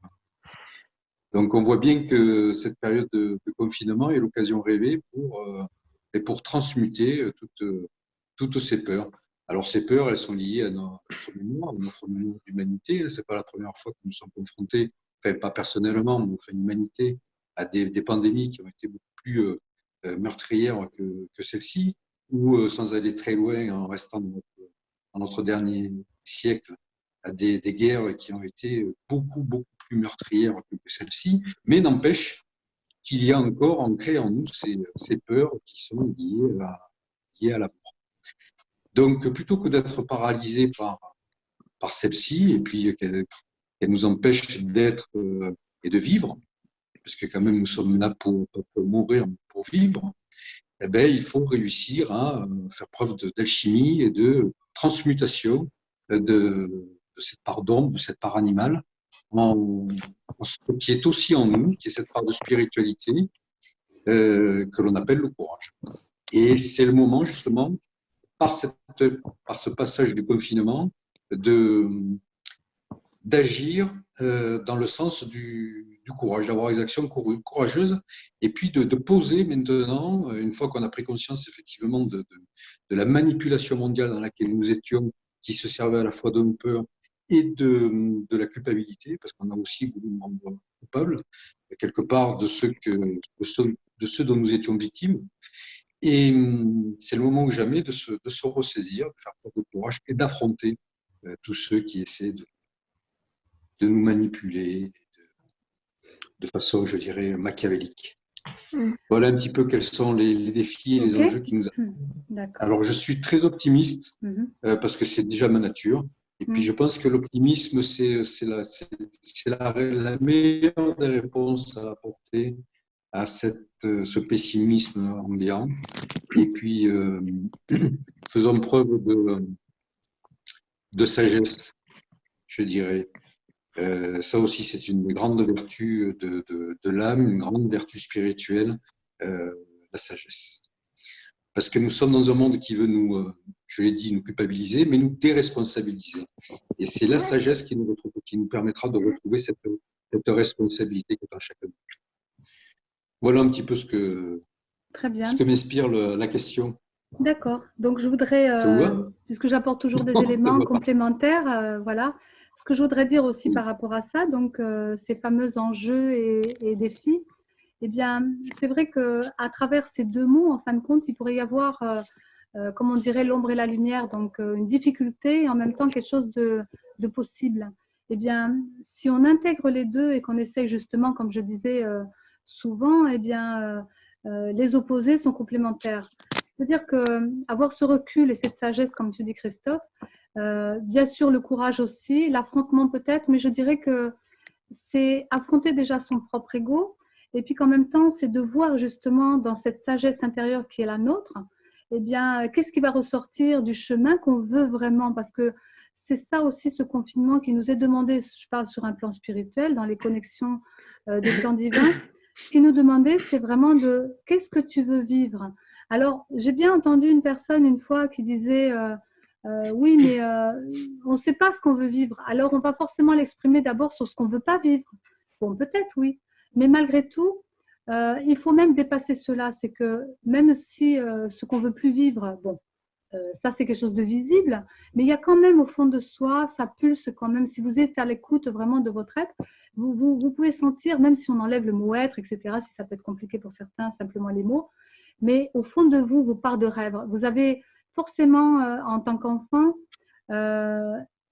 S2: Donc on voit bien que cette période de confinement est l'occasion rêvée pour transmuter toutes ces peurs. Alors ces peurs, elles sont liées à notre mémoire d'humanité. C'est pas la première fois que nous sommes confrontés, enfin pas personnellement, mais enfin l'humanité, à des pandémies qui ont été beaucoup plus meurtrières que celle-ci, ou sans aller très loin, en restant dans notre dernier siècle, à des guerres qui ont été beaucoup plus meurtrières que celle-ci, mais n'empêche qu'il y a encore ancré en nous ces peurs qui sont liées à l'amour. Donc, plutôt que d'être paralysé par celle-ci, et puis qu'elle nous empêche d'être et de vivre, parce que quand même nous sommes là pour mourir, pour vivre, eh ben, il faut réussir à faire preuve d'alchimie et de transmutation de cette part d'ombre, de cette part animale, en ce qui est aussi en nous, qui est cette part de spiritualité que l'on appelle le courage. Et c'est le moment, justement, par ce passage du confinement, d'agir dans le sens du courage, d'avoir des actions courageuses, et puis de poser maintenant, une fois qu'on a pris conscience effectivement de la manipulation mondiale dans laquelle nous étions, qui se servait à la fois d'une peur et de la culpabilité, parce qu'on a aussi voulu nous rendre coupables, quelque part, de ce dont nous étions victimes. Et c'est le moment ou jamais de se ressaisir, de faire preuve de courage et d'affronter tous ceux qui essaient de nous manipuler de façon, je dirais, machiavélique. Voilà un petit peu quels sont les défis et les enjeux qui nous attendent. Alors, je suis très optimiste parce que c'est déjà ma nature. Et puis, je pense que l'optimisme, c'est la meilleure des réponses à apporter à ce pessimisme ambiant. Et puis, faisons preuve de sagesse, je dirais. Ça aussi, c'est une grande vertu de l'âme, une grande vertu spirituelle, la sagesse. Parce que nous sommes dans un monde qui veut nous, je l'ai dit, nous culpabiliser, mais nous déresponsabiliser. Et c'est la sagesse qui nous permettra de retrouver cette responsabilité qui est en chacun de nous. Voilà un petit peu ce que m'inspire la question.
S1: D'accord. Donc, je voudrais, puisque j'apporte toujours des éléments complémentaires, voilà. Ce que je voudrais dire aussi par rapport à ça, donc ces fameux enjeux et défis, eh bien, c'est vrai qu'à travers ces deux mots, en fin de compte, il pourrait y avoir, comme on dirait, l'ombre et la lumière, donc une difficulté et en même temps quelque chose de possible. Eh bien, si on intègre les deux et qu'on essaye justement, comme je disais souvent, eh bien, les opposés sont complémentaires. C'est-à-dire qu'avoir ce recul et cette sagesse, comme tu dis, Christophe, bien sûr le courage aussi, l'affrontement peut-être, mais je dirais que c'est affronter déjà son propre ego, et puis qu'en même temps, c'est de voir justement dans cette sagesse intérieure qui est la nôtre, eh bien, qu'est-ce qui va ressortir du chemin qu'on veut vraiment, parce que c'est ça aussi ce confinement qui nous est demandé, je parle sur un plan spirituel, dans les connexions des plans divins, ce qui nous demandait, c'est vraiment de qu'est-ce que tu veux vivre. Alors, j'ai bien entendu une personne une fois qui disait oui, mais on ne sait pas ce qu'on veut vivre. Alors, on va forcément l'exprimer d'abord sur ce qu'on ne veut pas vivre. Bon, peut-être, oui. Mais malgré tout, il faut même dépasser cela. C'est que même si ce qu'on ne veut plus vivre, bon, ça c'est quelque chose de visible, mais il y a quand même au fond de soi, ça pulse quand même. Si vous êtes à l'écoute vraiment de votre être, vous pouvez sentir, même si on enlève le mot être, etc., si ça peut être compliqué pour certains, simplement les mots, mais au fond de vous, vos parts de rêve. Vous avez forcément, en tant qu'enfant,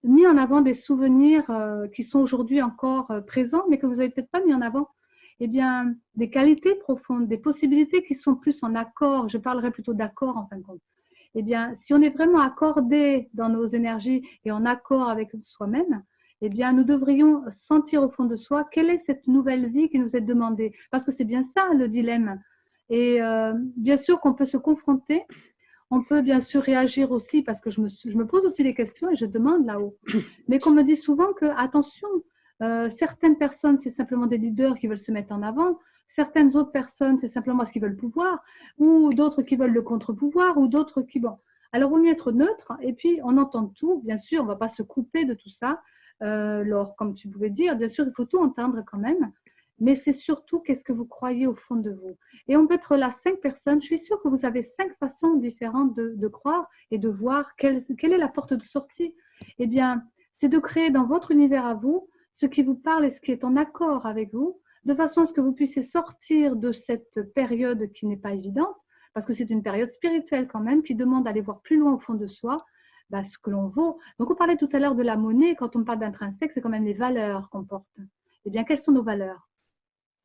S1: mis en avant des souvenirs qui sont aujourd'hui encore présents, mais que vous n'avez peut-être pas mis en avant. Eh bien, des qualités profondes, des possibilités qui sont plus en accord, je parlerai plutôt d'accord en fin de compte. Eh bien, si on est vraiment accordé dans nos énergies et en accord avec soi-même, eh bien, nous devrions sentir au fond de soi quelle est cette nouvelle vie qui nous est demandée. Parce que c'est bien ça le dilemme. Et bien sûr qu'on peut se confronter, on peut bien sûr réagir aussi, parce que je me pose aussi des questions et je demande là-haut. Mais qu'on me dit souvent que, attention, certaines personnes, c'est simplement des leaders qui veulent se mettre en avant, certaines autres personnes, c'est simplement parce qu'ils veulent le pouvoir, ou d'autres qui veulent le contre-pouvoir, ou d'autres qui… Bon. Alors, il vaut mieux être neutre, et puis on entend tout, bien sûr, on ne va pas se couper de tout ça. Alors, comme tu pouvais dire, bien sûr, il faut tout entendre quand même, mais c'est surtout qu'est-ce que vous croyez au fond de vous. Et on peut être là 5 personnes, je suis sûre que vous avez 5 façons différentes de croire et de voir quelle est la porte de sortie. Eh bien, c'est de créer dans votre univers à vous ce qui vous parle et ce qui est en accord avec vous, de façon à ce que vous puissiez sortir de cette période qui n'est pas évidente, parce que c'est une période spirituelle quand même, qui demande d'aller voir plus loin au fond de soi, ce que l'on vaut. Donc, on parlait tout à l'heure de la monnaie, quand on parle d'intrinsèque, c'est quand même les valeurs qu'on porte. Eh bien, quelles sont nos valeurs?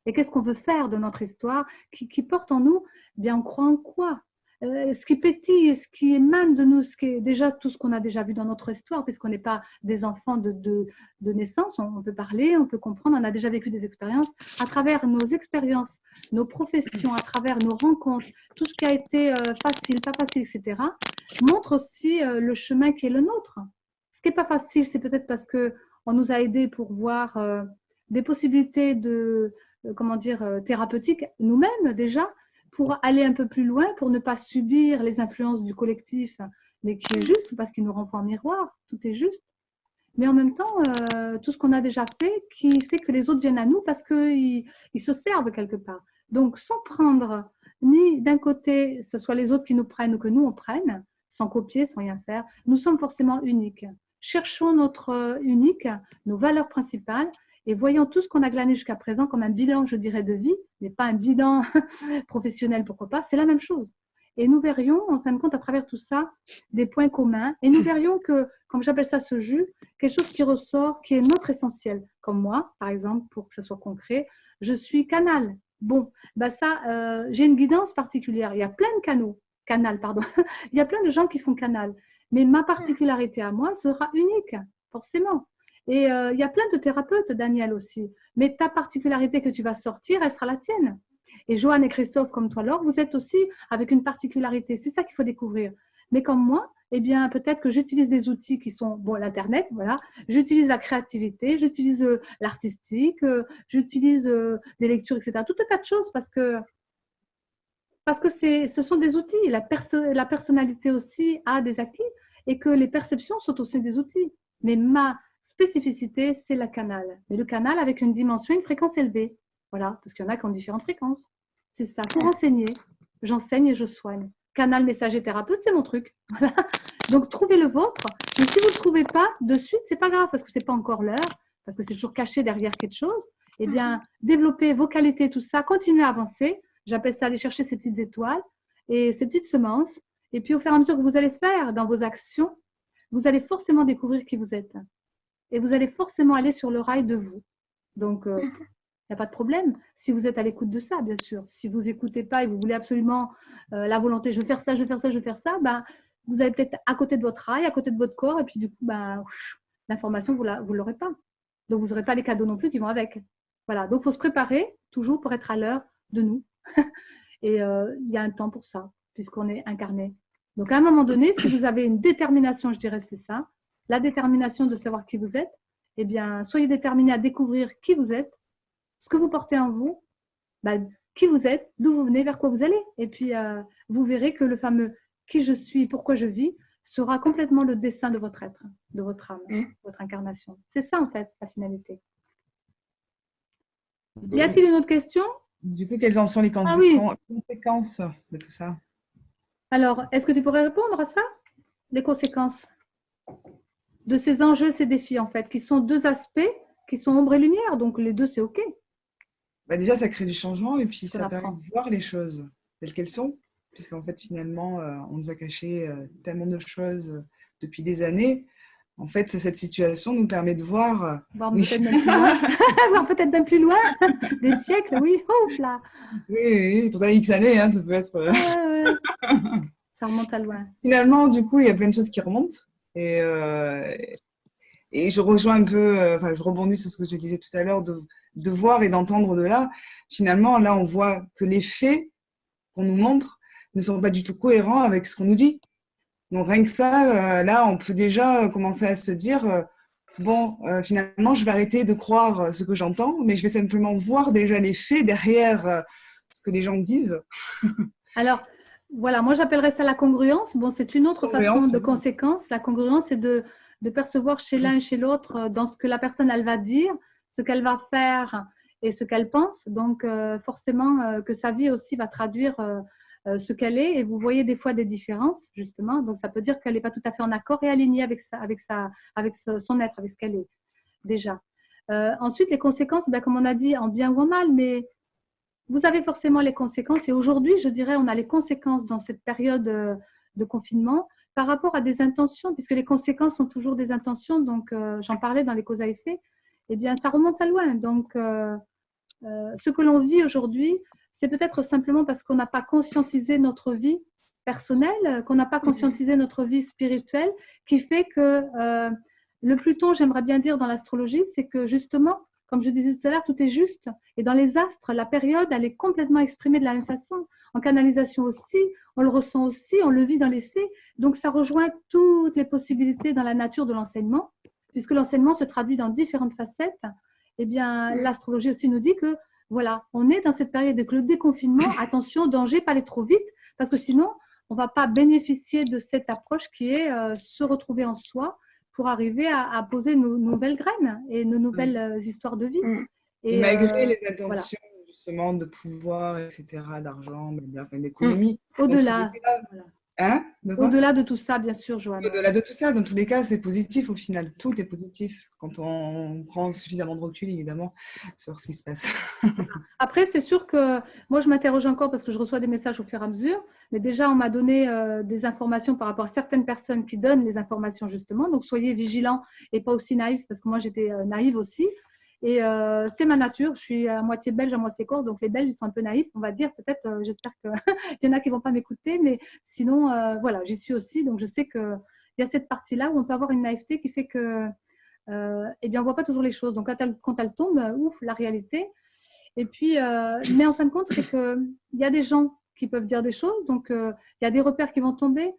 S1: Et qu'est-ce qu'on veut faire de notre histoire qui porte en nous? Eh bien, on croit en quoi? ce qui pétille, ce qui émane de nous, ce qui est déjà tout ce qu'on a déjà vu dans notre histoire, puisqu'on n'est pas des enfants de naissance, on peut parler, on peut comprendre, on a déjà vécu des expériences. À travers nos expériences, nos professions, à travers nos rencontres, tout ce qui a été facile, pas facile, etc., montre aussi le chemin qui est le nôtre. Ce qui n'est pas facile, c'est peut-être parce qu'on nous a aidés pour voir des possibilités de, comment dire, thérapeutiques nous-mêmes déjà, pour aller un peu plus loin, pour ne pas subir les influences du collectif, mais qui est juste parce qu'il nous renvoie en miroir, tout est juste. Mais en même temps, tout ce qu'on a déjà fait, qui fait que les autres viennent à nous parce qu'ils se servent quelque part. Donc, sans prendre ni d'un côté, ce soit les autres qui nous prennent ou que nous on prenne, sans copier, sans rien faire, nous sommes forcément uniques. Cherchons notre unique, nos valeurs principales, et voyons tout ce qu'on a glané jusqu'à présent comme un bilan, je dirais, de vie, mais pas un bilan professionnel, pourquoi pas, c'est la même chose. Et nous verrions, en fin de compte, à travers tout ça, des points communs. Et nous verrions que, comme j'appelle ça ce jus, quelque chose qui ressort, qui est notre essentiel. Comme moi, par exemple, pour que ce soit concret, je suis canal. Bon, bah ça, j'ai une guidance particulière. Il y a plein de canal, pardon. Il y a plein de gens qui font canal. Mais ma particularité à moi sera unique, forcément. Et il y a plein de thérapeutes, Daniel aussi. Mais ta particularité que tu vas sortir, elle sera la tienne. Et Joanne et Christophe, comme toi, Laure, vous êtes aussi avec une particularité. C'est ça qu'il faut découvrir. Mais comme moi, eh bien, peut-être que j'utilise des outils qui sont, bon, l'Internet, voilà. J'utilise la créativité, j'utilise l'artistique, j'utilise des lectures, etc. Tout un tas de choses parce que ce sont des outils. La personnalité aussi a des acquis et que les perceptions sont aussi des outils. Mais ma spécificité, c'est le canal. Mais le canal avec une dimension, une fréquence élevée. Voilà, parce qu'il y en a qui ont différentes fréquences. C'est ça. Pour enseigner, j'enseigne et je soigne. Canal messager thérapeute, c'est mon truc. Voilà. Donc, trouvez le vôtre. Mais si vous ne le trouvez pas de suite, c'est pas grave parce que c'est pas encore l'heure, parce que c'est toujours caché derrière quelque chose. Eh bien, développez vos qualités, tout ça, continuez à avancer. J'appelle ça aller chercher ces petites étoiles et ces petites semences. Et puis, au fur et à mesure que vous allez faire dans vos actions, vous allez forcément découvrir qui vous êtes. Et vous allez forcément aller sur le rail de vous. Donc, il n'y a pas de problème si vous êtes à l'écoute de ça, bien sûr. Si vous n'écoutez pas et vous voulez absolument la volonté, je veux faire ça, je veux faire ça, je veux faire ça, ben, vous allez peut-être à côté de votre rail, à côté de votre corps, et puis du coup, ben, l'information, vous ne l'aurez pas. Donc, vous n'aurez pas les cadeaux non plus qui vont avec. Voilà, donc il faut se préparer toujours pour être à l'heure de nous. Et il y a un temps pour ça, puisqu'on est incarné. Donc, à un moment donné, si vous avez une détermination, je dirais c'est ça, la détermination de savoir qui vous êtes, eh bien, soyez déterminés à découvrir qui vous êtes, ce que vous portez en vous, ben, qui vous êtes, d'où vous venez, vers quoi vous allez. Et puis, vous verrez que le fameux « qui je suis, pourquoi je vis » sera complètement le dessin de votre être, de votre âme, votre incarnation. C'est ça, en fait, la finalité. Y a-t-il une autre question?
S3: Du coup, quelles en sont les conséquences de tout ça?
S1: Alors, est-ce que tu pourrais répondre à ça? Les conséquences de ces enjeux, ces défis, en fait, qui sont deux aspects, qui sont ombre et lumière. Donc, les deux, c'est OK.
S3: Bah déjà, ça crée du changement et puis
S1: On
S3: ça permet
S1: apprend.
S3: de voir les choses telles qu'elles sont. Puisqu'en fait, finalement, on nous a caché tellement de choses depuis des années. En fait, cette situation nous permet de voir…
S1: Voir
S3: oui.
S1: peut-être même plus loin. Voir peut-être même plus loin. Des siècles, oui. Ouf là.
S3: Oui, pour ça, X années, hein, ça peut être…
S1: Ouais. Ça remonte à loin.
S3: Finalement, du coup, il y a plein de choses qui remontent. Et je rejoins un peu, enfin, je rebondis sur ce que je disais tout à l'heure, de voir et d'entendre de là. Finalement, là, on voit que les faits qu'on nous montre ne sont pas du tout cohérents avec ce qu'on nous dit. Donc, rien que ça, là, on peut déjà commencer à se dire, bon, finalement, je vais arrêter de croire ce que j'entends, mais je vais simplement voir déjà les faits derrière ce que les gens disent.
S1: Alors, voilà, moi j'appellerais ça la congruence. Bon, c'est une autre façon de conséquence. La congruence, c'est de percevoir chez l'un et chez l'autre dans ce que la personne, elle va dire, ce qu'elle va faire et ce qu'elle pense. Donc, forcément, que sa vie aussi va traduire ce qu'elle est. Et vous voyez des fois des différences, justement. Donc, ça peut dire qu'elle n'est pas tout à fait en accord et alignée avec son être, avec ce qu'elle est, déjà. Ensuite, les conséquences, ben, comme on a dit, en bien ou en mal, mais vous avez forcément les conséquences. Et aujourd'hui, je dirais, on a les conséquences dans cette période de confinement par rapport à des intentions, puisque les conséquences sont toujours des intentions. Donc, j'en parlais dans les causes à effet. Eh bien, ça remonte à loin. Donc, ce que l'on vit aujourd'hui, c'est peut-être simplement parce qu'on n'a pas conscientisé notre vie personnelles, qu'on n'a pas conscientisé notre vie spirituelle, qui fait que le Pluton, j'aimerais bien dire dans l'astrologie, c'est que justement, comme je disais tout à l'heure, tout est juste. Et dans les astres, la période, elle est complètement exprimée de la même façon. En canalisation aussi, on le ressent aussi, on le vit dans les faits. Donc ça rejoint toutes les possibilités dans la nature de l'enseignement, puisque l'enseignement se traduit dans différentes facettes. Eh bien, l'astrologie aussi nous dit que voilà, on est dans cette période de le déconfinement. Attention, danger, pas aller trop vite, parce que sinon, on ne va pas bénéficier de cette approche qui est se retrouver en soi pour arriver à poser nos nouvelles graines et nos nouvelles histoires de vie.
S3: Et malgré les intentions justement de pouvoir, etc., d'argent, d'économie.
S1: Au-delà.
S3: Hein?
S1: Au-delà de tout ça, bien sûr, Joanne.
S3: Au-delà de tout ça, dans tous les cas, c'est positif au final. Tout est positif quand on prend suffisamment de recul, évidemment, sur ce qui se passe.
S1: Après, c'est sûr que moi, je m'interroge encore parce que je reçois des messages au fur et à mesure. Mais déjà, on m'a donné des informations par rapport à certaines personnes qui donnent les informations, justement. Donc, soyez vigilants et pas aussi naïfs, parce que moi, j'étais naïve aussi. Et c'est ma nature. Je suis à moitié belge, à moitié corse. Donc, les Belges, ils sont un peu naïfs, on va dire. Peut-être, j'espère qu'il y en a qui ne vont pas m'écouter. Mais sinon, voilà, j'y suis aussi. Donc, je sais qu'il y a cette partie-là où on peut avoir une naïveté qui fait que, eh bien, on ne voit pas toujours les choses. Donc, quand elle tombe, ouf, la réalité. Et puis, mais en fin de compte, c'est qu'il y a des gens qui peuvent dire des choses. Donc, il y a des repères qui vont tomber.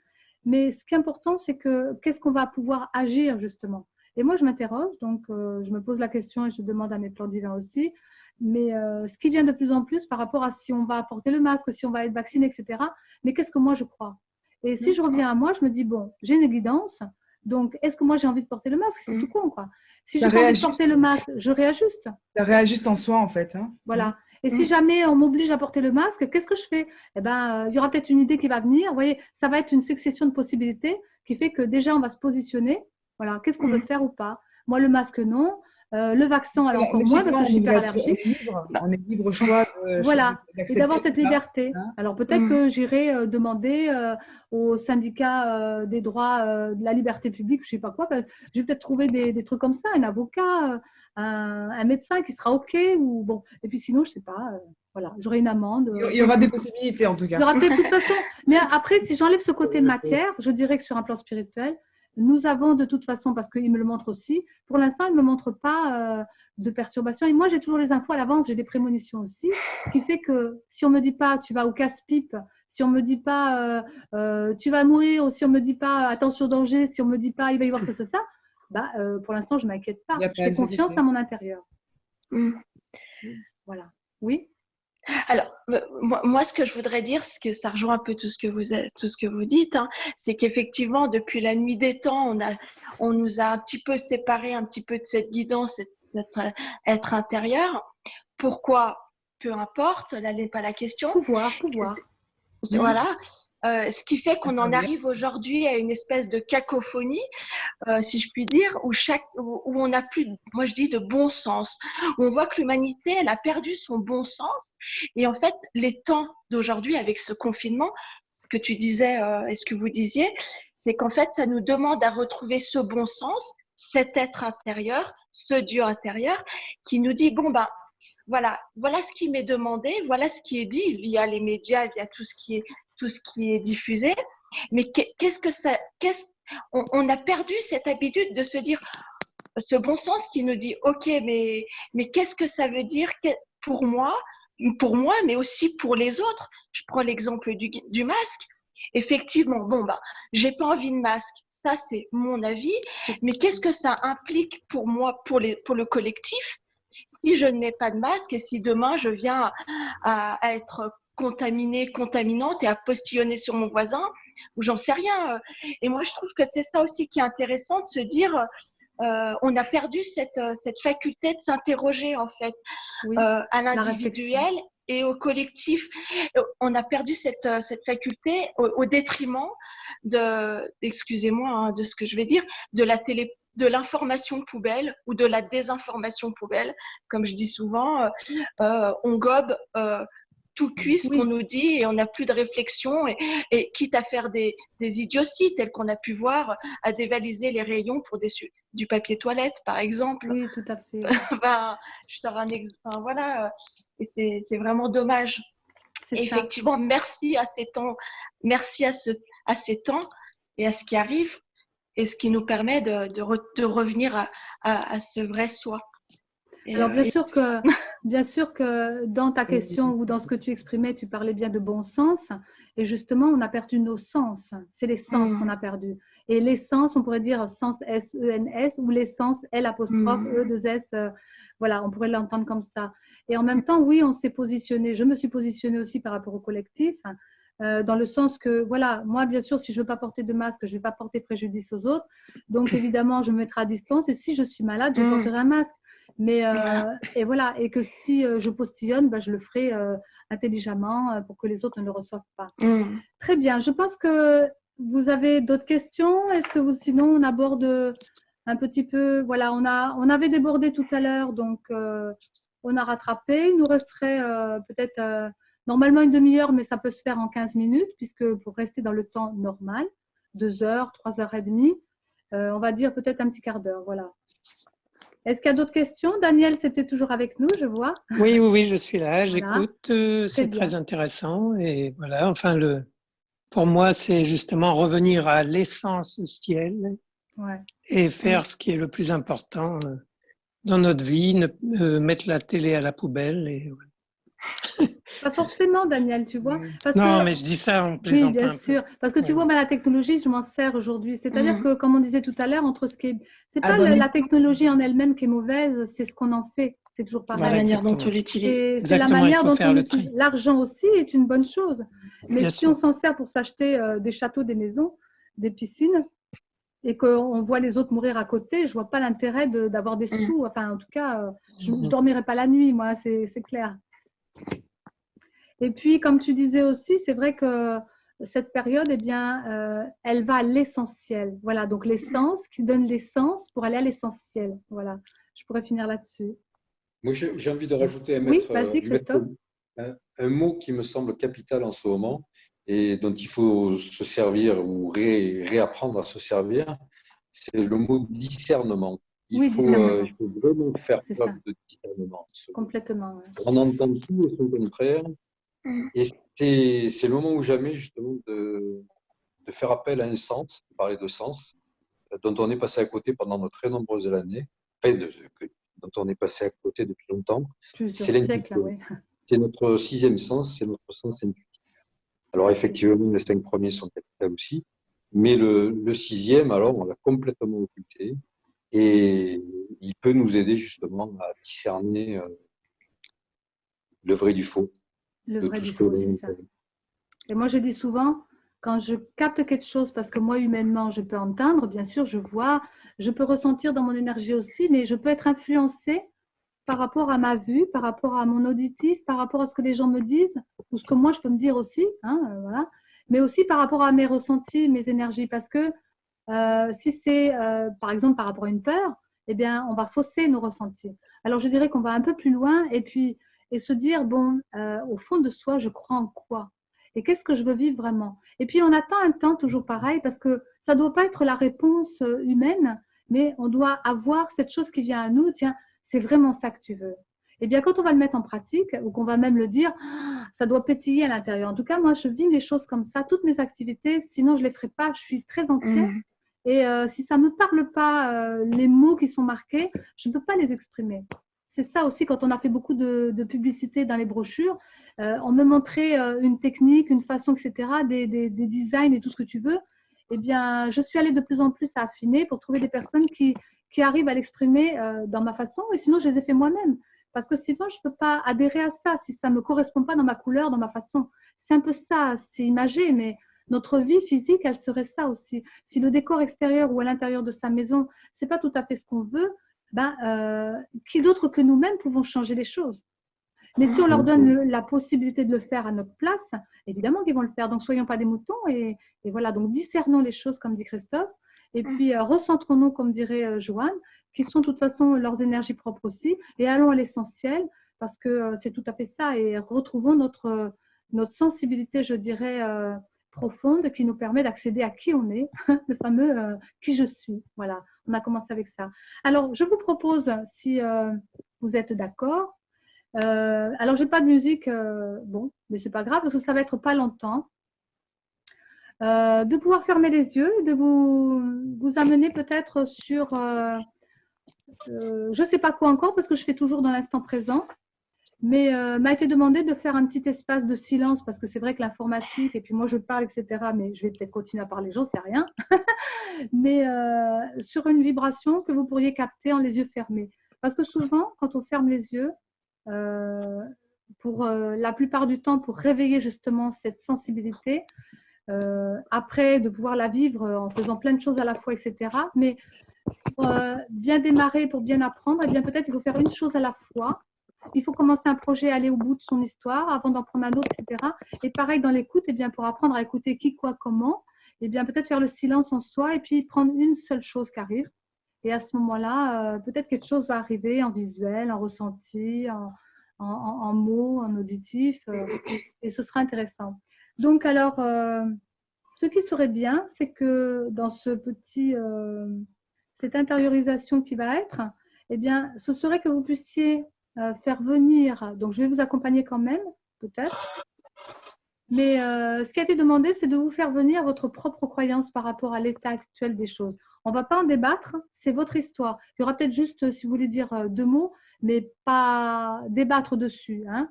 S1: Mais ce qui est important, c'est que qu'est-ce qu'on va pouvoir agir, justement. Et moi, je m'interroge, donc je me pose la question et je demande à mes plans divins aussi. Mais ce qui vient de plus en plus par rapport à si on va porter le masque, si on va être vacciné, etc. Mais qu'est-ce que moi, je crois? Et si je reviens à moi, je me dis, bon, j'ai une guidance. Donc, est-ce que moi, j'ai envie de porter le masque? C'est tout con, quoi. Si j'ai pas envie de porter le masque, je réajuste.
S3: Ça réajuste en soi, en fait. Hein.
S1: Voilà. Et si jamais on m'oblige à porter le masque, qu'est-ce que je fais? Eh ben, il y aura peut-être une idée qui va venir. Vous voyez, ça va être une succession de possibilités qui fait que déjà, on va se positionner. Voilà, qu'est-ce qu'on veut faire ou pas? Moi, le masque, non. Le vaccin, alors encore moins parce que je suis hyper allergique.
S3: On est libre choix de
S1: voilà, et d'avoir cette liberté. Hein, alors peut-être que j'irai demander au syndicat des droits de la liberté publique, je ne sais pas quoi, je vais peut-être trouver des trucs comme ça, un avocat, un médecin qui sera OK. Ou, bon. Et puis sinon, je ne sais pas, voilà, j'aurai une amende.
S3: Il y aura des possibilités en tout cas.
S1: Il y aura peut-être de toute façon. Mais après, si j'enlève ce côté matière, je dirais que sur un plan spirituel, nous avons de toute façon, parce qu'il me le montre aussi, pour l'instant, il ne me montre pas de perturbation. Et moi, j'ai toujours les infos à l'avance, j'ai des prémonitions aussi, qui fait que si on ne me dit pas tu vas au casse-pipe, si on ne me dit pas tu vas mourir, ou si on ne me dit pas attention danger, si on ne me dit pas il va y avoir ça, bah, pour l'instant, je ne m'inquiète pas. Je fais confiance à mon intérieur. Voilà. Oui.
S4: Alors, moi, ce que je voudrais dire, c'est que ça rejoint un peu tout ce que vous dites, hein, c'est qu'effectivement, depuis la nuit des temps, on nous a un petit peu séparés un petit peu de cette guidance et de cet être intérieur. Pourquoi? Peu importe, là n'est pas la question.
S1: Pouvoir.
S4: Voilà. Ce qui fait qu'on en arrive aujourd'hui à une espèce de cacophonie, si je puis dire, où on n'a plus, moi je dis, de bon sens, où on voit que l'humanité, elle a perdu son bon sens. Et en fait, les temps d'aujourd'hui, avec ce confinement, ce que tu disais et ce que vous disiez, c'est qu'en fait, ça nous demande à retrouver ce bon sens, cet être intérieur, ce Dieu intérieur, qui nous dit, bon, ben, voilà ce qui m'est demandé, voilà ce qui est dit via les médias, via tout ce qui est diffusé. Mais qu'est-ce que ça, on a perdu cette habitude de se dire, ce bon sens qui nous dit, ok, mais qu'est-ce que ça veut dire pour moi, mais aussi pour les autres. Je prends l'exemple du masque. Effectivement, bon, bah, j'ai pas envie de masque. Ça, c'est mon avis. Mais qu'est-ce que ça implique pour moi, pour le collectif, si je ne mets pas de masque et si demain je viens à être contaminante et à postillonner sur mon voisin, ou j'en sais rien. Et moi, je trouve que c'est ça aussi qui est intéressant, de se dire, on a perdu cette faculté de s'interroger, en fait,
S1: oui,
S4: à l'individuel et au collectif. On a perdu cette faculté au détriment excusez-moi de ce que je vais dire, de l'information poubelle ou de la désinformation poubelle. Comme je dis souvent, on gobe tout cuit ce qu'on nous dit et on n'a plus de réflexion et quitte à faire des idioties telles qu'on a pu voir, à dévaliser les rayons pour du papier toilette, par exemple.
S1: Oui, tout à fait.
S4: Ben, je sors un exemple. Voilà, et c'est vraiment dommage.
S1: C'est ça.
S4: effectivement, merci à ces temps, merci à ces temps et à ce qui arrive et ce qui nous permet de revenir à ce vrai soi. Et,
S1: Alors bien sûr que dans ta question ou dans ce que tu exprimais, tu parlais bien de bon sens. Et justement, on a perdu nos sens. C'est les sens qu'on a perdus. Et l'essence, on pourrait dire sens S-E-N-S ou l'essence L'', E-2-S. Voilà, on pourrait l'entendre comme ça. Et en même temps, oui, on s'est positionné. Je me suis positionnée aussi par rapport au collectif, dans le sens que, voilà, moi, bien sûr, si je ne veux pas porter de masque, je ne vais pas porter préjudice aux autres. Donc, évidemment, je me mettrai à distance. Et si je suis malade, je porterai un masque. Mais et voilà, et que si je postillonne, ben, je le ferai intelligemment pour que les autres ne le reçoivent pas. Très bien, je pense que vous avez d'autres questions. Est-ce que sinon on aborde un petit peu, voilà, on avait débordé tout à l'heure, donc on a rattrapé. Il nous resterait peut-être normalement une demi-heure, mais ça peut se faire en 15 minutes, puisque pour rester dans le temps normal, 2 heures, 3 heures et demie, on va dire peut-être un petit quart d'heure, voilà. Est-ce qu'il y a d'autres questions? Daniel, c'était toujours avec nous, je vois.
S5: Oui, oui, oui, je suis là,
S1: Voilà.
S5: j'écoute, c'est
S1: bien.
S5: très intéressant. Et voilà, enfin, pour moi, c'est justement revenir à l'essence du ciel
S1: Ouais.
S5: et faire ce qui est le plus important dans notre vie, mettre la télé à la poubelle. Et, voilà.
S1: Pas forcément, Daniel, tu vois. Parce
S5: Non,
S1: que,
S5: mais je dis ça en
S1: oui,
S5: plaisantant
S1: bien
S5: un peu.
S1: sûr. Parce que tu
S5: Ouais.
S1: vois, la technologie, je m'en sers aujourd'hui. C'est-à-dire que, comme on disait tout à l'heure, entre ce qui est. C'est pas
S3: Abonnez-vous.
S1: la technologie en elle-même qui est mauvaise, c'est ce qu'on en fait. C'est toujours
S4: la
S1: pareil.
S5: Voilà,
S4: manière dont on
S5: exactement.
S4: l'utilise.
S1: C'est la
S5: Exactement, il
S1: manière
S5: faut
S1: dont
S5: faire
S1: on
S5: le
S1: utilise.
S5: tri.
S1: L'argent aussi est une bonne chose. Mais
S5: Bien
S1: si
S5: sûr.
S1: on s'en sert pour s'acheter des châteaux, des maisons, des piscines, et qu'on voit les autres mourir à côté, je vois pas l'intérêt d'avoir des sous. Enfin, en tout cas, je ne dormirai pas la nuit, moi, c'est clair. Et puis, comme tu disais aussi, c'est vrai que cette période, eh bien, elle va à l'essentiel. Voilà, donc l'essence qui donne l'essence pour aller à l'essentiel. Voilà, je pourrais finir là-dessus.
S2: Moi, j'ai envie de rajouter
S1: Oui, vas-y, Christophe.
S2: un mot qui me semble capital en ce moment et dont il faut se servir ou réapprendre à se servir, c'est le mot discernement.
S1: Oui, discernement.
S2: Il faut vraiment faire
S1: C'est
S2: preuve
S1: ça,
S2: de discernement.
S1: complètement. Ouais.
S2: On entend tout et son contraire. Et c'est le moment ou jamais, justement, de faire appel à un sens, parler de sens, dont on est passé à côté pendant de très nombreuses années, enfin, dont on est passé à côté depuis longtemps.
S1: Plusieurs
S2: C'est
S1: siècles,
S2: l'intuition.
S1: oui.
S2: C'est notre sixième sens, c'est notre sens intuitif. Alors effectivement, les 5 premiers sont capitaux aussi, mais le sixième, alors, on l'a complètement occulté et il peut nous aider justement à discerner le vrai du faux
S1: Le
S2: de
S1: vrai
S2: tout
S1: du
S2: ce que
S1: faux, c'est
S2: l'on
S1: ça.
S2: fait.
S1: Et moi, je dis souvent, quand je capte quelque chose, parce que moi, humainement, je peux entendre, bien sûr, je vois, je peux ressentir dans mon énergie aussi, mais je peux être influencée par rapport à ma vue, par rapport à mon auditif, par rapport à ce que les gens me disent, ou ce que moi, je peux me dire aussi, voilà. Mais aussi par rapport à mes ressentis, mes énergies, parce que si c'est, par exemple, par rapport à une peur, eh bien, on va fausser nos ressentis. Alors, je dirais qu'on va un peu plus loin et se dire, bon, au fond de soi, je crois en quoi? Et qu'est-ce que je veux vivre vraiment? Et puis, on attend un temps toujours pareil parce que ça ne doit pas être la réponse humaine, mais on doit avoir cette chose qui vient à nous, tiens, c'est vraiment ça que tu veux. Eh bien, quand on va le mettre en pratique, ou qu'on va même le dire, ça doit pétiller à l'intérieur. En tout cas, moi, je vis les choses comme ça, toutes mes activités, sinon je ne les ferai pas, je suis très entière. Et si ça ne me parle pas, les mots qui sont marqués, je ne peux pas les exprimer. C'est ça aussi, quand on a fait beaucoup de publicité dans les brochures, on me montrait une technique, une façon, etc., des designs et tout ce que tu veux. Eh bien, je suis allée de plus en plus à affiner pour trouver des personnes qui arrivent à l'exprimer dans ma façon. Et sinon, je les ai fait moi-même. Parce que sinon, je ne peux pas adhérer à ça si ça ne me correspond pas dans ma couleur, dans ma façon. C'est un peu ça, c'est imagé, mais notre vie physique, elle serait ça aussi. Si le décor extérieur ou à l'intérieur de sa maison, ce n'est pas tout à fait ce qu'on veut, qui d'autre que nous-mêmes pouvons changer les choses? Mais si on leur donne la possibilité de le faire à notre place, évidemment qu'ils vont le faire. Donc, soyons pas des moutons et voilà. Donc, discernons les choses, comme dit Christophe, et puis recentrons-nous, comme dirait Joanne, qui sont de toute façon leurs énergies propres aussi, et allons à l'essentiel, parce que c'est tout à fait ça, et retrouvons notre sensibilité, je dirais, profonde, qui nous permet d'accéder à qui on est, le fameux qui je suis. Voilà, on a commencé avec ça. Alors, je vous propose, si vous êtes d'accord, Alors, j'ai pas de musique, bon, mais c'est pas grave parce que ça va être pas longtemps. De pouvoir fermer les yeux, de vous amener peut-être sur, je sais pas quoi encore parce que je fais toujours dans l'instant présent. Mais m'a été demandé de faire un petit espace de silence parce que c'est vrai que l'informatique, et puis moi je parle, etc. Mais je vais peut-être continuer à parler, j'en sais rien. Mais sur une vibration que vous pourriez capter en les yeux fermés. Parce que souvent, quand on ferme les yeux, pour la plupart du temps, pour réveiller justement cette sensibilité, après de pouvoir la vivre en faisant plein de choses à la fois, etc. Mais pour bien démarrer, pour bien apprendre, eh bien peut-être il faut faire une chose à la fois. Il faut commencer un projet, aller au bout de son histoire avant d'en prendre un autre, etc. Et pareil dans l'écoute, eh bien pour apprendre à écouter qui, quoi, comment, eh bien peut-être faire le silence en soi et puis prendre une seule chose qui arrive. Et à ce moment-là, peut-être quelque chose va arriver en visuel, en ressenti, en mots, en auditif, et ce sera intéressant. Donc alors, ce qui serait bien, c'est que dans ce petit, cette intériorisation qui va être, eh bien, ce serait que vous puissiez faire venir, donc je vais vous accompagner quand même, peut-être, mais ce qui a été demandé, c'est de vous faire venir votre propre croyance par rapport à l'état actuel des choses. On ne va pas en débattre, c'est votre histoire. Il y aura peut-être juste, si vous voulez dire deux mots, mais pas débattre dessus, hein.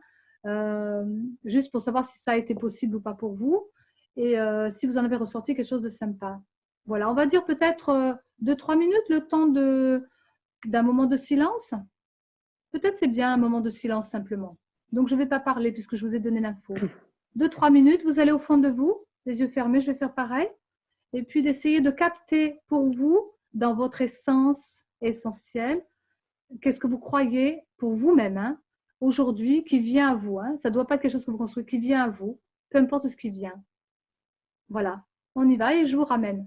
S1: Juste pour savoir si ça a été possible ou pas pour vous, et si vous en avez ressorti quelque chose de sympa. Voilà, on va dire peut-être 2-3 minutes, le temps d'un moment de silence. Peut-être c'est bien un moment de silence simplement. Donc je ne vais pas parler puisque je vous ai donné l'info. 2-3 minutes, vous allez au fond de vous, les yeux fermés, je vais faire pareil. Et puis d'essayer de capter pour vous, dans votre essence essentielle, qu'est-ce que vous croyez pour vous-même, hein, aujourd'hui, qui vient à vous. Hein. Ça ne doit pas être quelque chose que vous construisez, qui vient à vous, peu importe ce qui vient. Voilà, on y va et je vous ramène.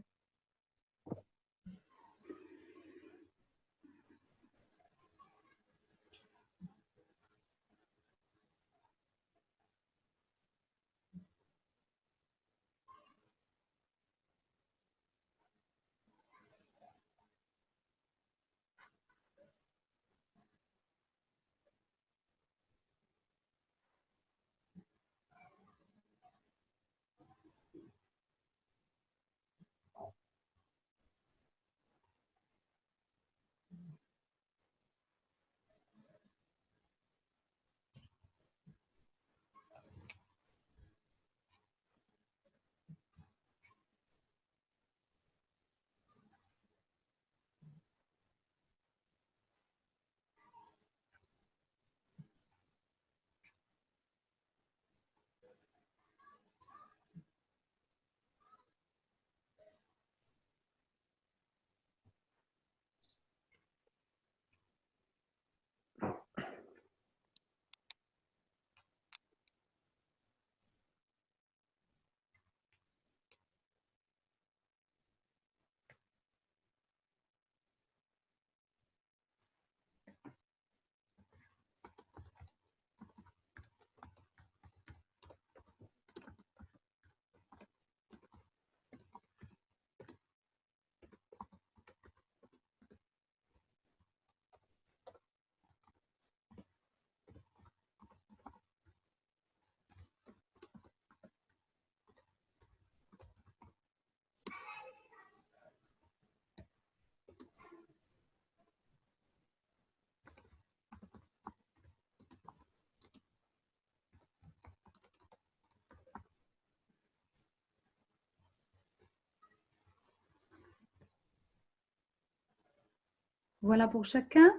S1: Voilà pour chacun.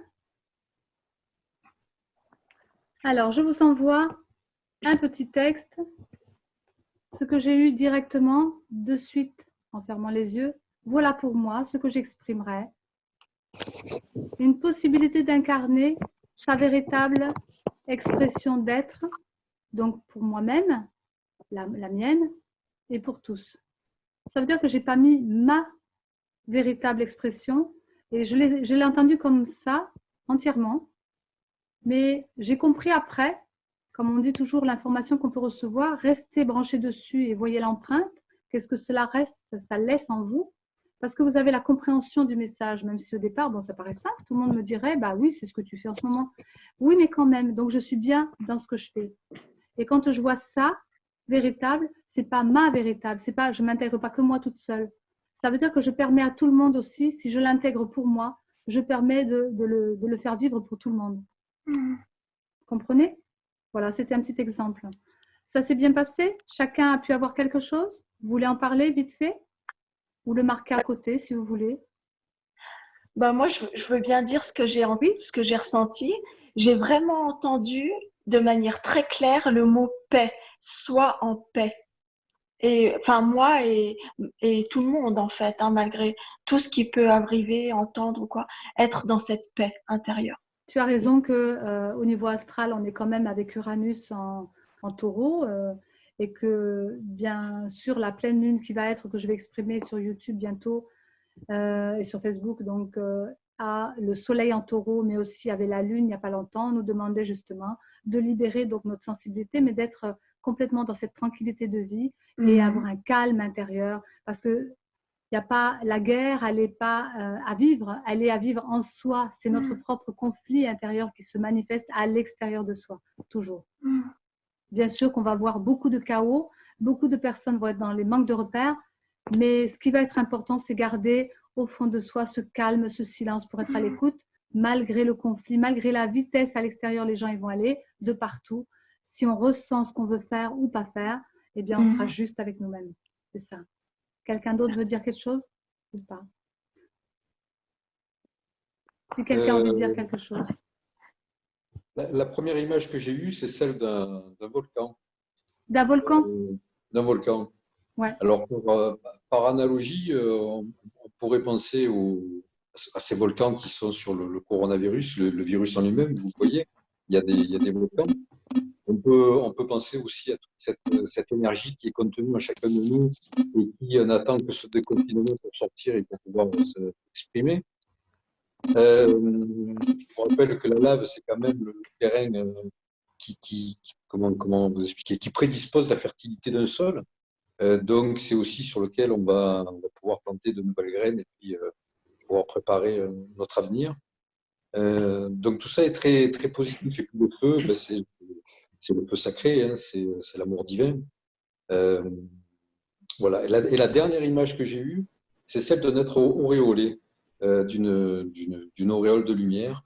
S1: Alors, je vous envoie un petit texte, ce que j'ai eu directement de suite en fermant les yeux. Voilà pour moi ce que j'exprimerai. Une possibilité d'incarner sa véritable expression d'être, donc pour moi-même, la mienne, et pour tous. Ça veut dire que je n'ai pas mis ma véritable expression, et je l'ai entendu comme ça, entièrement, mais j'ai compris après, comme on dit toujours, l'information qu'on peut recevoir, restez branché dessus et voyez l'empreinte, qu'est-ce que cela reste, ça laisse en vous, parce que vous avez la compréhension du message, même si au départ, bon, ça paraît simple, tout le monde me dirait, bah oui, c'est ce que tu fais en ce moment. Oui, mais quand même, donc je suis bien dans ce que je fais. Et quand je vois ça, véritable, c'est pas ma véritable, c'est pas, je m'intègre pas que moi toute seule. Ça veut dire que je permets à tout le monde aussi, si je l'intègre pour moi, je permets de le faire vivre pour tout le monde. Comprenez? Voilà, c'était un petit exemple. Ça s'est bien passé? Chacun a pu avoir quelque chose? Vous voulez en parler vite fait? Ou le marquer à côté si vous voulez?
S4: Bah, moi, je veux bien dire
S1: Oui?
S4: ce que j'ai ressenti. J'ai vraiment entendu de manière très claire le mot paix, sois en paix. Et enfin, moi et tout le monde, en fait, hein, malgré tout ce qui peut arriver, entendre ou quoi, être dans cette paix intérieure.
S1: Tu as raison que au niveau astral, on est quand même avec Uranus en taureau et que bien sûr la pleine lune qui va être, que je vais exprimer sur YouTube bientôt et sur Facebook, donc a le soleil en taureau, mais aussi avec la lune il n'y a pas longtemps, nous demandait justement de libérer donc notre sensibilité, mais d'être complètement dans cette tranquillité de vie et avoir un calme intérieur parce que il n'y a pas la guerre, elle n'est pas à vivre, elle est à vivre en soi. C'est notre propre conflit intérieur qui se manifeste à l'extérieur de soi, toujours. Bien sûr qu'on va voir beaucoup de chaos, beaucoup de personnes vont être dans les manques de repères, mais ce qui va être important, c'est garder au fond de soi ce calme, ce silence pour être à l'écoute, malgré le conflit, malgré la vitesse à l'extérieur, les gens ils vont aller de partout. Si on ressent ce qu'on veut faire ou pas faire, eh bien, on sera juste avec nous-mêmes. C'est ça. Quelqu'un d'autre veut dire quelque chose ou pas? Si quelqu'un a envie de dire quelque chose.
S2: La première image que j'ai eue, c'est celle d'un volcan.
S1: D'un volcan?
S2: D'un volcan.
S1: Ouais.
S2: Alors, par analogie, on pourrait penser à ces volcans qui sont sur le coronavirus, le virus en lui-même, vous le voyez, il y a des volcans. On peut penser aussi à toute cette énergie qui est contenue en chacun de nous et qui n'attend que ce déconfinement pour sortir et pour pouvoir s'exprimer. Je vous rappelle que la lave, c'est quand même le terrain comment vous expliquer, qui prédispose la fertilité d'un sol. Donc, c'est aussi sur lequel on va pouvoir planter de nouvelles graines et puis pouvoir préparer notre avenir. Donc, tout ça est très, très positif. Et puis, le feu, ben, c'est le feu sacré, hein, c'est l'amour divin. Voilà. Et la dernière image que j'ai eue, c'est celle d'un être auréolé, d'une auréole de lumière.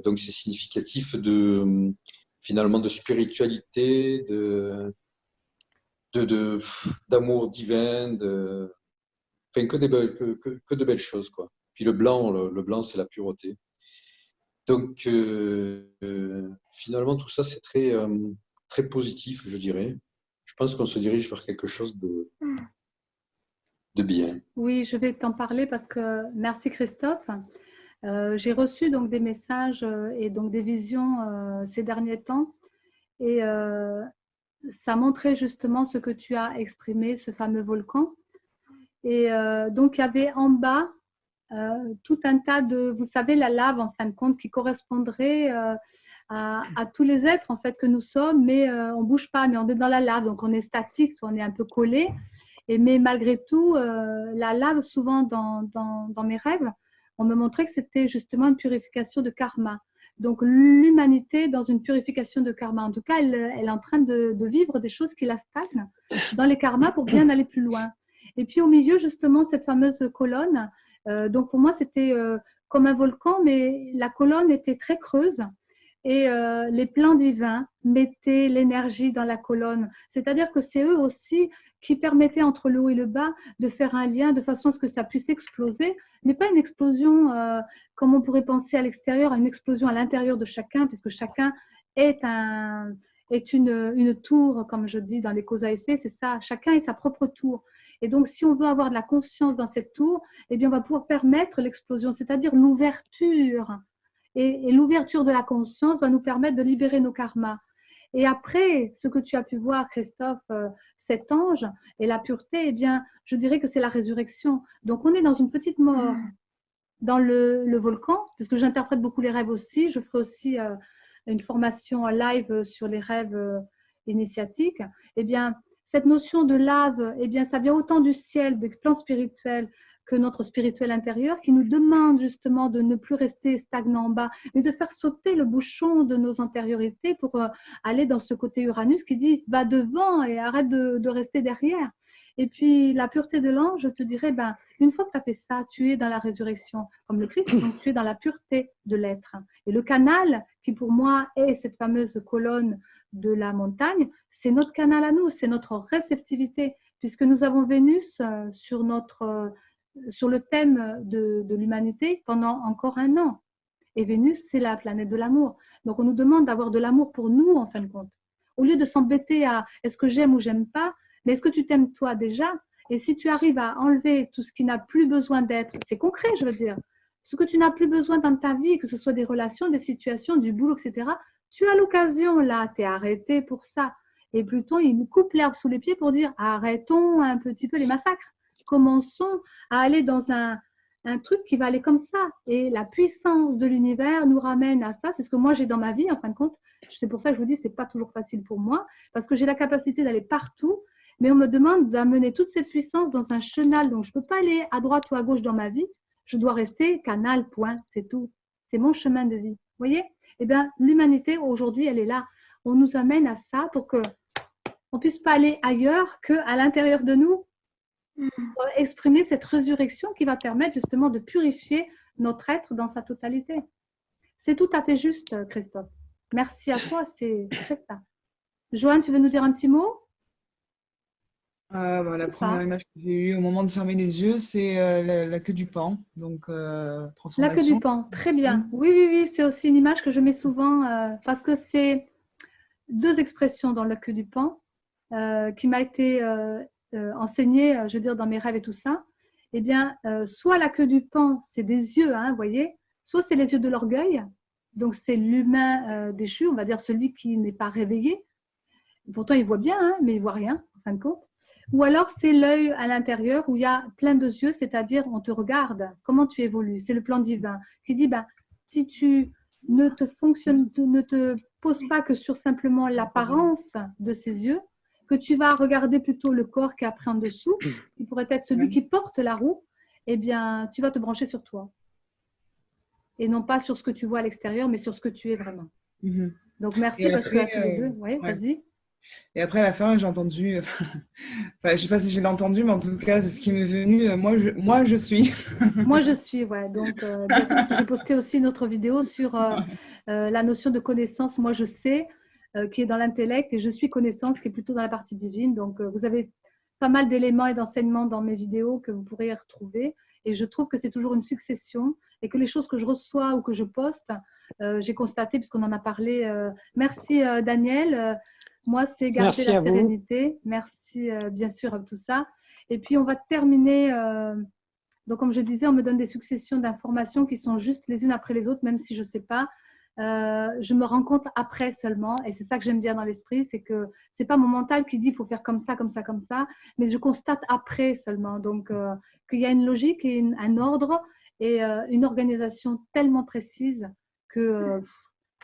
S2: Donc, c'est significatif finalement de spiritualité, d'amour divin, enfin, que de belles choses, quoi. Puis le blanc, c'est la pureté. Donc, finalement, tout ça, c'est très, très positif, je dirais. Je pense qu'on se dirige vers quelque chose de bien.
S1: Oui, je vais t'en parler parce que merci Christophe. J'ai reçu donc des messages et donc des visions ces derniers temps et ça montrait justement ce que tu as exprimé, ce fameux volcan. Et donc il y avait en bas tout un tas de, vous savez, la lave en fin de compte qui correspondrait à tous les êtres en fait que nous sommes, mais on ne bouge pas, mais on est dans la lave, donc on est statique, on est un peu collé. Mais malgré tout, la lave, souvent dans mes rêves, on me montrait que c'était justement une purification de karma. Donc l'humanité dans une purification de karma. En tout cas, elle est en train de vivre des choses qui la stagnent dans les karmas pour bien aller plus loin. Et puis au milieu, justement, cette fameuse colonne. Donc pour moi, c'était comme un volcan, mais la colonne était très creuse. Et les plans divins mettaient l'énergie dans la colonne. C'est-à-dire que c'est eux aussi qui permettaient entre le haut et le bas de faire un lien de façon à ce que ça puisse exploser, mais pas une explosion comme on pourrait penser à l'extérieur, une explosion à l'intérieur de chacun, puisque chacun est une tour, comme je dis dans les causes à effet, c'est ça, chacun est sa propre tour. Et donc, si on veut avoir de la conscience dans cette tour, eh bien, on va pouvoir permettre l'explosion, c'est-à-dire l'ouverture. Et l'ouverture de la conscience va nous permettre de libérer nos karmas. Et après, ce que tu as pu voir, Christophe, cet ange et la pureté, eh bien, je dirais que c'est la résurrection. Donc, on est dans une petite mort dans le volcan, puisque j'interprète beaucoup les rêves aussi. Je ferai aussi une formation en live sur les rêves initiatiques. Eh bien, cette notion de lave, eh bien, ça vient autant du ciel, des plans spirituels, que notre spirituel intérieur, qui nous demande justement de ne plus rester stagnant en bas, mais de faire sauter le bouchon de nos antériorités pour aller dans ce côté Uranus qui dit va devant et arrête de rester derrière. Et puis la pureté de l'ange, je te dirais, ben, une fois que tu as fait ça, tu es dans la résurrection, comme le Christ, donc tu es dans la pureté de l'être. Et le canal, qui pour moi est cette fameuse colonne de la montagne, c'est notre canal à nous, c'est notre réceptivité, puisque nous avons Vénus sur le thème de l'humanité pendant encore 1 an. Et Vénus, c'est la planète de l'amour. Donc, on nous demande d'avoir de l'amour pour nous, en fin de compte. Au lieu de s'embêter à est-ce que j'aime ou j'aime pas, mais est-ce que tu t'aimes toi déjà? Et si tu arrives à enlever tout ce qui n'a plus besoin d'être, c'est concret, je veux dire, ce que tu n'as plus besoin dans ta vie, que ce soit des relations, des situations, du boulot, etc., tu as l'occasion, là, tu es arrêté pour ça. Et Pluton, il nous coupe l'herbe sous les pieds pour dire arrêtons un petit peu les massacres. Commençons à aller dans un truc qui va aller comme ça. Et la puissance de l'univers nous ramène à ça. C'est ce que moi j'ai dans ma vie, en fin de compte. C'est pour ça que je vous dis, ce n'est pas toujours facile pour moi, parce que j'ai la capacité d'aller partout, mais on me demande d'amener toute cette puissance dans un chenal. Donc, je ne peux pas aller à droite ou à gauche dans ma vie. Je dois rester canal, point, c'est tout. C'est mon chemin de vie. Vous voyez? Eh bien, l'humanité, aujourd'hui, elle est là. On nous amène à ça pour qu'on ne puisse pas aller ailleurs qu'à l'intérieur de nous, pour exprimer cette résurrection qui va permettre justement de purifier notre être dans sa totalité. C'est tout à fait juste, Christophe. Merci à toi, c'est ça. Joanne, tu veux nous dire un petit mot?
S3: La première image que j'ai eue au moment de fermer les yeux, c'est la queue du pan. Donc, transformation.
S1: La queue du pan, très bien. Oui, oui, oui, c'est aussi une image que je mets souvent parce que c'est 2 expressions dans la queue du pan qui m'a été enseignée, je veux dire, dans mes rêves et tout ça. Eh bien, soit la queue du pan, c'est des yeux, hein, vous voyez, soit c'est les yeux de l'orgueil, donc c'est l'humain déchu, on va dire celui qui n'est pas réveillé. Pourtant, il voit bien, hein, mais il voit rien, en fin de compte. Ou alors, c'est l'œil à l'intérieur où il y a plein de yeux, c'est-à-dire on te regarde, comment tu évolues. C'est le plan divin qui dit, ben, si tu ne te poses pas que sur simplement l'apparence de ces yeux, que tu vas regarder plutôt le corps qui est après en dessous, qui pourrait être celui qui porte la roue, eh bien, tu vas te brancher sur toi. Et non pas sur ce que tu vois à l'extérieur, mais sur ce que tu es vraiment. Donc, merci parce que à tous les deux. Ouais, vas-y.
S3: Et après, à la fin, j'ai entendu, enfin, je ne sais pas si je l'ai entendu, mais en tout cas, c'est ce qui m'est venu. Moi, je suis.
S1: Moi, je suis, ouais. Donc, bien sûr, parce que j'ai posté aussi une autre vidéo sur la notion de connaissance. Moi, je sais, qui est dans l'intellect, et je suis connaissance, qui est plutôt dans la partie divine. Donc, vous avez pas mal d'éléments et d'enseignements dans mes vidéos que vous pourrez y retrouver. Et je trouve que c'est toujours une succession et que les choses que je reçois ou que je poste, j'ai constaté, puisqu'on en a parlé. Merci, Daniel. Moi, c'est garder la sérénité. Merci, bien sûr, à tout ça. Et puis, on va terminer. Donc, comme je disais, on me donne des successions d'informations qui sont juste les unes après les autres, même si je ne sais pas. Je me rends compte après seulement. Et c'est ça que j'aime bien dans l'esprit, c'est que ce n'est pas mon mental qui dit il faut faire comme ça, comme ça, comme ça. Mais je constate après seulement. Donc, qu'il y a une logique et un ordre et une organisation tellement précise que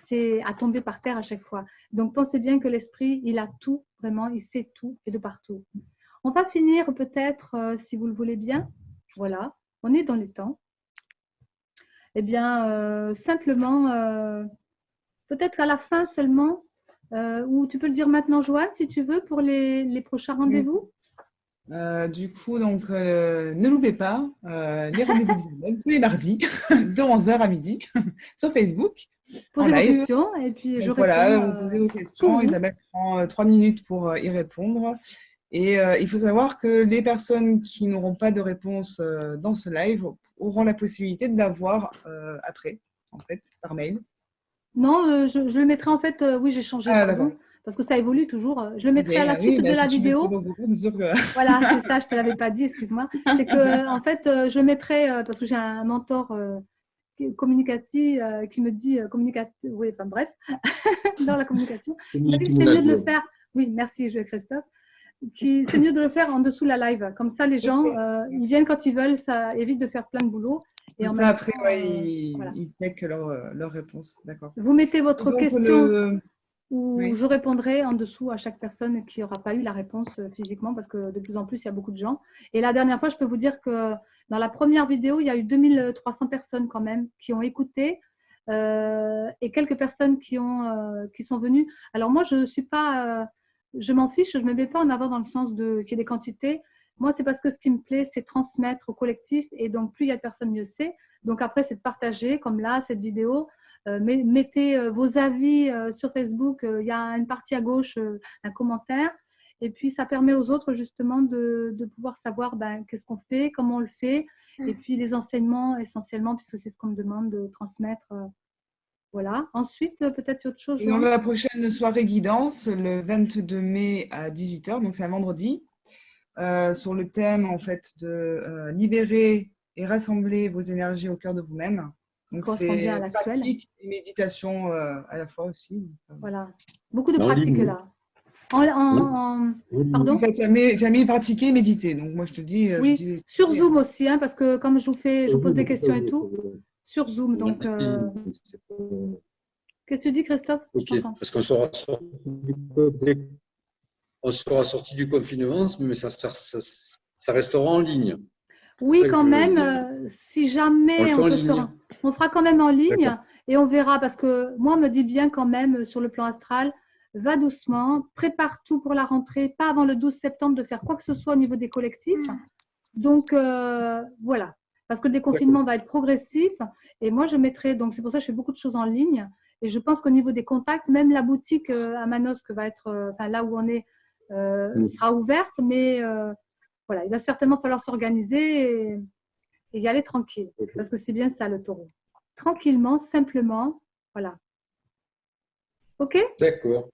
S1: c'est à tomber par terre à chaque fois. Donc, pensez bien que l'esprit, il a tout, vraiment, il sait tout et de partout. On va finir peut-être, si vous le voulez bien. Voilà, on est dans les temps. Eh bien, simplement, peut-être à la fin seulement, ou tu peux le dire maintenant, Joanne, si tu veux, pour les prochains rendez-vous.
S3: Du coup, donc, ne loupez pas les rendez-vous d'Isabelle tous les mardis de 11h à midi sur Facebook.
S1: Posez vos questions et puis je réponds.
S3: Voilà, vous posez vos questions. Isabelle prend 3 minutes pour y répondre. Et il faut savoir que les personnes qui n'auront pas de réponse dans ce live auront la possibilité de l'avoir après, en fait, par mail.
S1: Non, je le mettrai en fait, oui, j'ai changé, pardon, parce que ça évolue toujours. Je le mettrai à la suite de la vidéo. Voilà, c'est ça, je ne te l'avais pas dit, excuse-moi. C'est que, en fait, je le mettrai, parce que j'ai un mentor communicatif qui me dit, oui, enfin bref, dans la communication, il m'a dit que c'était mieux de le faire. Oui, merci, Christophe. C'est mieux de le faire en dessous de la live. Comme ça, les gens, ils viennent quand ils veulent, ça évite de faire plein de boulot.
S3: Et ça, après, ils checkent leur réponse. D'accord.
S1: Vous mettez votre question. où
S3: Oui.
S1: je répondrai en dessous à chaque personne qui n'aura pas eu la réponse physiquement, parce que de plus en plus, il y a beaucoup de gens. Et la dernière fois, je peux vous dire que dans la première vidéo, il y a eu 2300 personnes quand même qui ont écouté et quelques personnes qui sont venues. Alors moi, je suis pas, je m'en fiche, je ne me mets pas en avant dans le sens qu'il y ait des quantités. Moi, c'est parce que ce qui me plaît, c'est transmettre au collectif. Et donc, plus il y a de personnes, mieux c'est. Donc après, c'est de partager, comme là, cette vidéo. Mettez vos avis sur Facebook. Il y a une partie à gauche, un commentaire. Et puis, ça permet aux autres, justement, de pouvoir savoir qu'est-ce qu'on fait, comment on le fait. Et puis, les enseignements, essentiellement, puisque c'est ce qu'on me demande de transmettre. Voilà. Ensuite, peut-être autre chose,
S3: Et on
S1: Joanne.
S3: a la prochaine soirée guidance le 22 mai à 18 h, donc c'est un vendredi, sur le thème en fait de libérer et rassembler vos énergies au cœur de vous-même. Donc
S1: Correspond bien à
S3: c'est
S1: l'actuel.
S3: pratique et méditation à la fois aussi.
S1: Voilà. Beaucoup de
S2: En
S1: pratiques
S2: ligne.
S1: là. Pardon?
S3: En fait, jamais pratiqué et médité. Donc moi je te dis, je
S1: Oui,
S3: disais.
S1: sur Zoom aussi, hein, parce que comme je vous pose des questions et tout, sur Zoom. Donc, qu'est-ce que tu dis, Christophe? Je
S6: Ok,
S1: t'entends.
S6: parce on sera sorti du confinement, mais ça restera en ligne.
S1: Oui,
S6: C'est ça
S1: quand
S6: que je veux
S1: même,
S6: dire.
S1: si
S6: On le
S1: jamais
S6: fait
S1: on
S6: en
S1: peut se
S6: ligne.
S1: rendre, on fera quand même en ligne
S6: D'accord.
S1: et on verra parce que moi, on me dit bien quand même sur le plan astral, va doucement, prépare tout pour la rentrée, pas avant le 12 septembre de faire quoi que ce soit au niveau des collectifs. Donc, voilà, parce que le déconfinement va être progressif et moi, je mettrai, donc c'est pour ça que je fais beaucoup de choses en ligne et je pense qu'au niveau des contacts, même la boutique à Manosque va être, enfin là où on est, sera ouverte, mais voilà, il va certainement falloir s'organiser et y aller tranquille, parce que c'est bien ça le taureau. Tranquillement, simplement, voilà. OK?
S6: D'accord,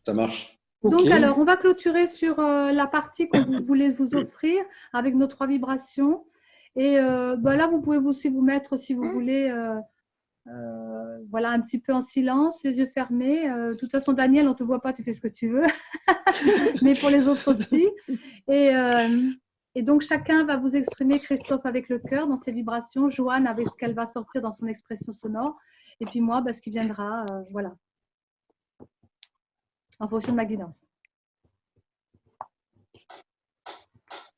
S6: ça marche.
S1: Donc,
S2: Ok.
S1: alors, on va clôturer sur la partie qu'on voulait vous offrir avec nos 3 vibrations. Et là, vous pouvez aussi vous mettre, si vous voulez, voilà, un petit peu en silence, les yeux fermés. De toute façon, Daniel, on ne te voit pas, tu fais ce que tu veux. Mais pour les autres aussi. Et donc, chacun va vous exprimer, Christophe avec le cœur dans ses vibrations, Joanne avec ce qu'elle va sortir dans son expression sonore, et puis moi, ce qui viendra, voilà, en fonction de ma guidance.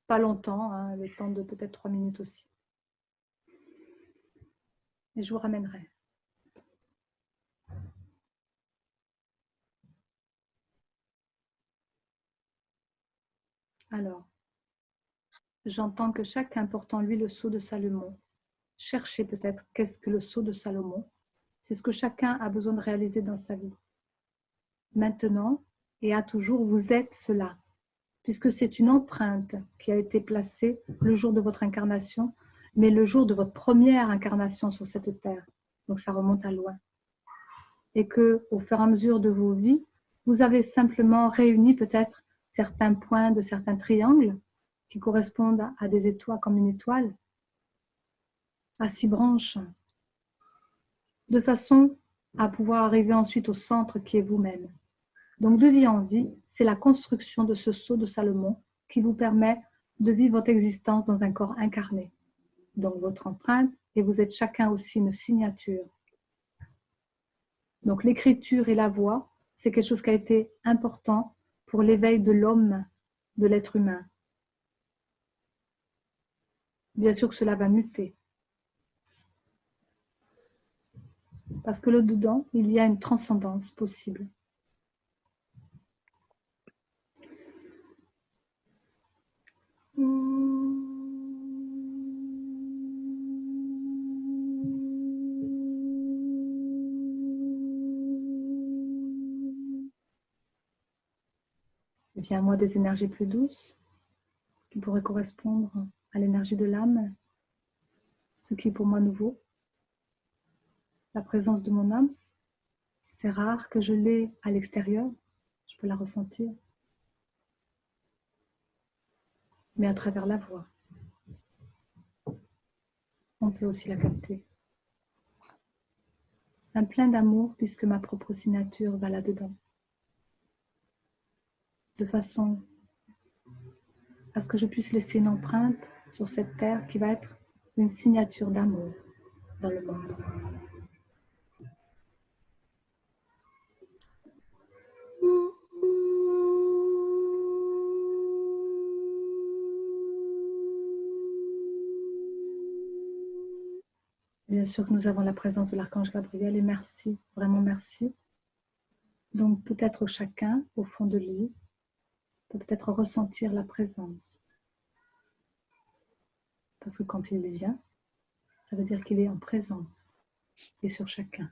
S1: Pas longtemps, hein, le temps de peut-être 3 minutes aussi. Et je vous ramènerai. Alors, j'entends que chacun porte en lui le sceau de Salomon. Cherchez peut-être qu'est-ce que le sceau de Salomon. C'est ce que chacun a besoin de réaliser dans sa vie. Maintenant et à toujours, vous êtes cela, puisque c'est une empreinte qui a été placée le jour de votre incarnation, mais le jour de votre première incarnation sur cette terre. Donc ça remonte à loin. Et que, au fur et à mesure de vos vies, vous avez simplement réuni peut-être certains points de certains triangles qui correspondent à des étoiles comme une étoile, à 6 branches, de façon à pouvoir arriver ensuite au centre qui est vous-même. Donc de vie en vie, c'est la construction de ce sceau de Salomon qui vous permet de vivre votre existence dans un corps incarné. Donc votre empreinte, et vous êtes chacun aussi une signature. Donc l'écriture et la voix, c'est quelque chose qui a été important pour l'éveil de l'homme, de l'être humain. Bien sûr que cela va muter. Parce que là-dedans, il y a une transcendance possible. Et vient à moi des énergies plus douces qui pourraient correspondre à l'énergie de l'âme, ce qui est pour moi nouveau. La présence de mon âme, c'est rare que je l'ai à l'extérieur, je peux la ressentir, mais à travers la voix, on peut aussi la capter. Un plein d'amour puisque ma propre signature va là-dedans. De façon à ce que je puisse laisser une empreinte sur cette terre qui va être une signature d'amour dans le monde. Bien sûr que nous avons la présence de l'archange Gabriel et merci, vraiment merci. Donc peut-être chacun, au fond de lui, peut peut-être ressentir la présence. Parce que quand il vient, ça veut dire qu'il est en présence et sur chacun.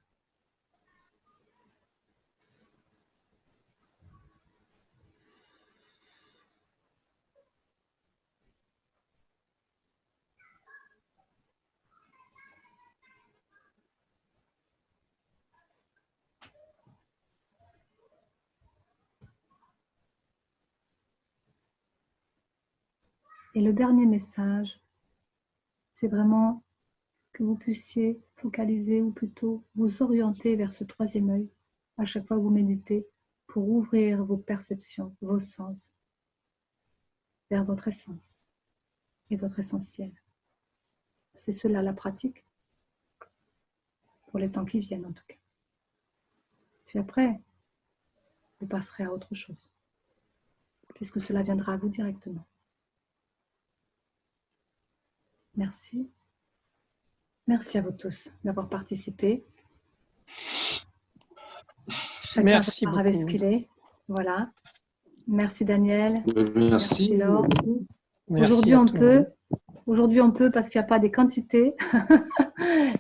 S1: Et le dernier message, c'est vraiment que vous puissiez focaliser ou plutôt vous orienter vers ce troisième œil à chaque fois que vous méditez pour ouvrir vos perceptions, vos sens vers votre essence et votre essentiel. C'est cela la pratique pour les temps qui viennent en tout cas. Puis après, vous passerez à autre chose puisque cela viendra à vous directement. Merci. Merci à vous tous d'avoir participé. Chacun
S5: Merci
S1: repart avec ce
S5: beaucoup.
S1: qu'il est. Voilà. Merci Daniel.
S2: Merci.
S1: Merci Laure.
S5: Merci
S1: Aujourd'hui
S5: à
S1: on
S5: tout le
S1: peut.
S5: monde.
S1: Aujourd'hui on peut parce qu'il n'y a pas des quantités.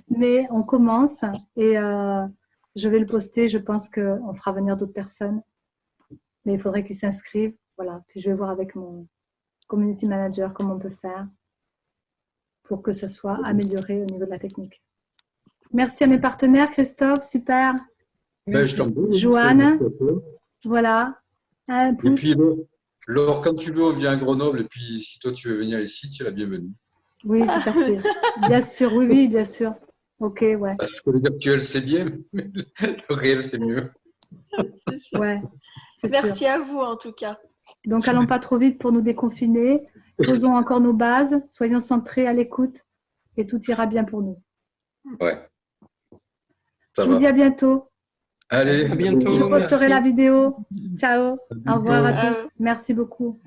S1: Mais on commence et je vais le poster. Je pense qu'on fera venir d'autres personnes. Mais il faudrait qu'ils s'inscrivent. Voilà. Puis je vais voir avec mon community manager comment on peut faire pour que ce soit amélioré au niveau de la technique. Merci à mes partenaires, Christophe, super.
S2: Ben, je t'en prie.
S1: Joanne, voilà. Un
S2: Et
S1: pouce.
S2: puis, Laure, quand tu veux, on vient à Grenoble. Et puis, si toi, tu veux venir ici, tu es la bienvenue.
S1: Oui, tout à fait. Bien sûr, oui, oui, bien sûr. Ok, ouais.
S2: Parce que le virtuel, c'est bien, mais le réel, c'est mieux.
S4: C'est sûr.
S1: Ouais, c'est
S4: Merci
S1: sûr.
S4: à vous en tout cas.
S1: Donc, allons pas trop vite pour nous déconfiner. Posons encore nos bases. Soyons centrés à l'écoute et tout ira bien pour nous.
S2: Ouais.
S1: Je
S2: Ça
S1: vous dis
S2: va.
S1: à bientôt.
S2: Allez,
S5: À bientôt.
S1: Je posterai
S5: Merci.
S1: la vidéo. Ciao. Au revoir à
S2: bientôt.
S1: tous. Merci beaucoup.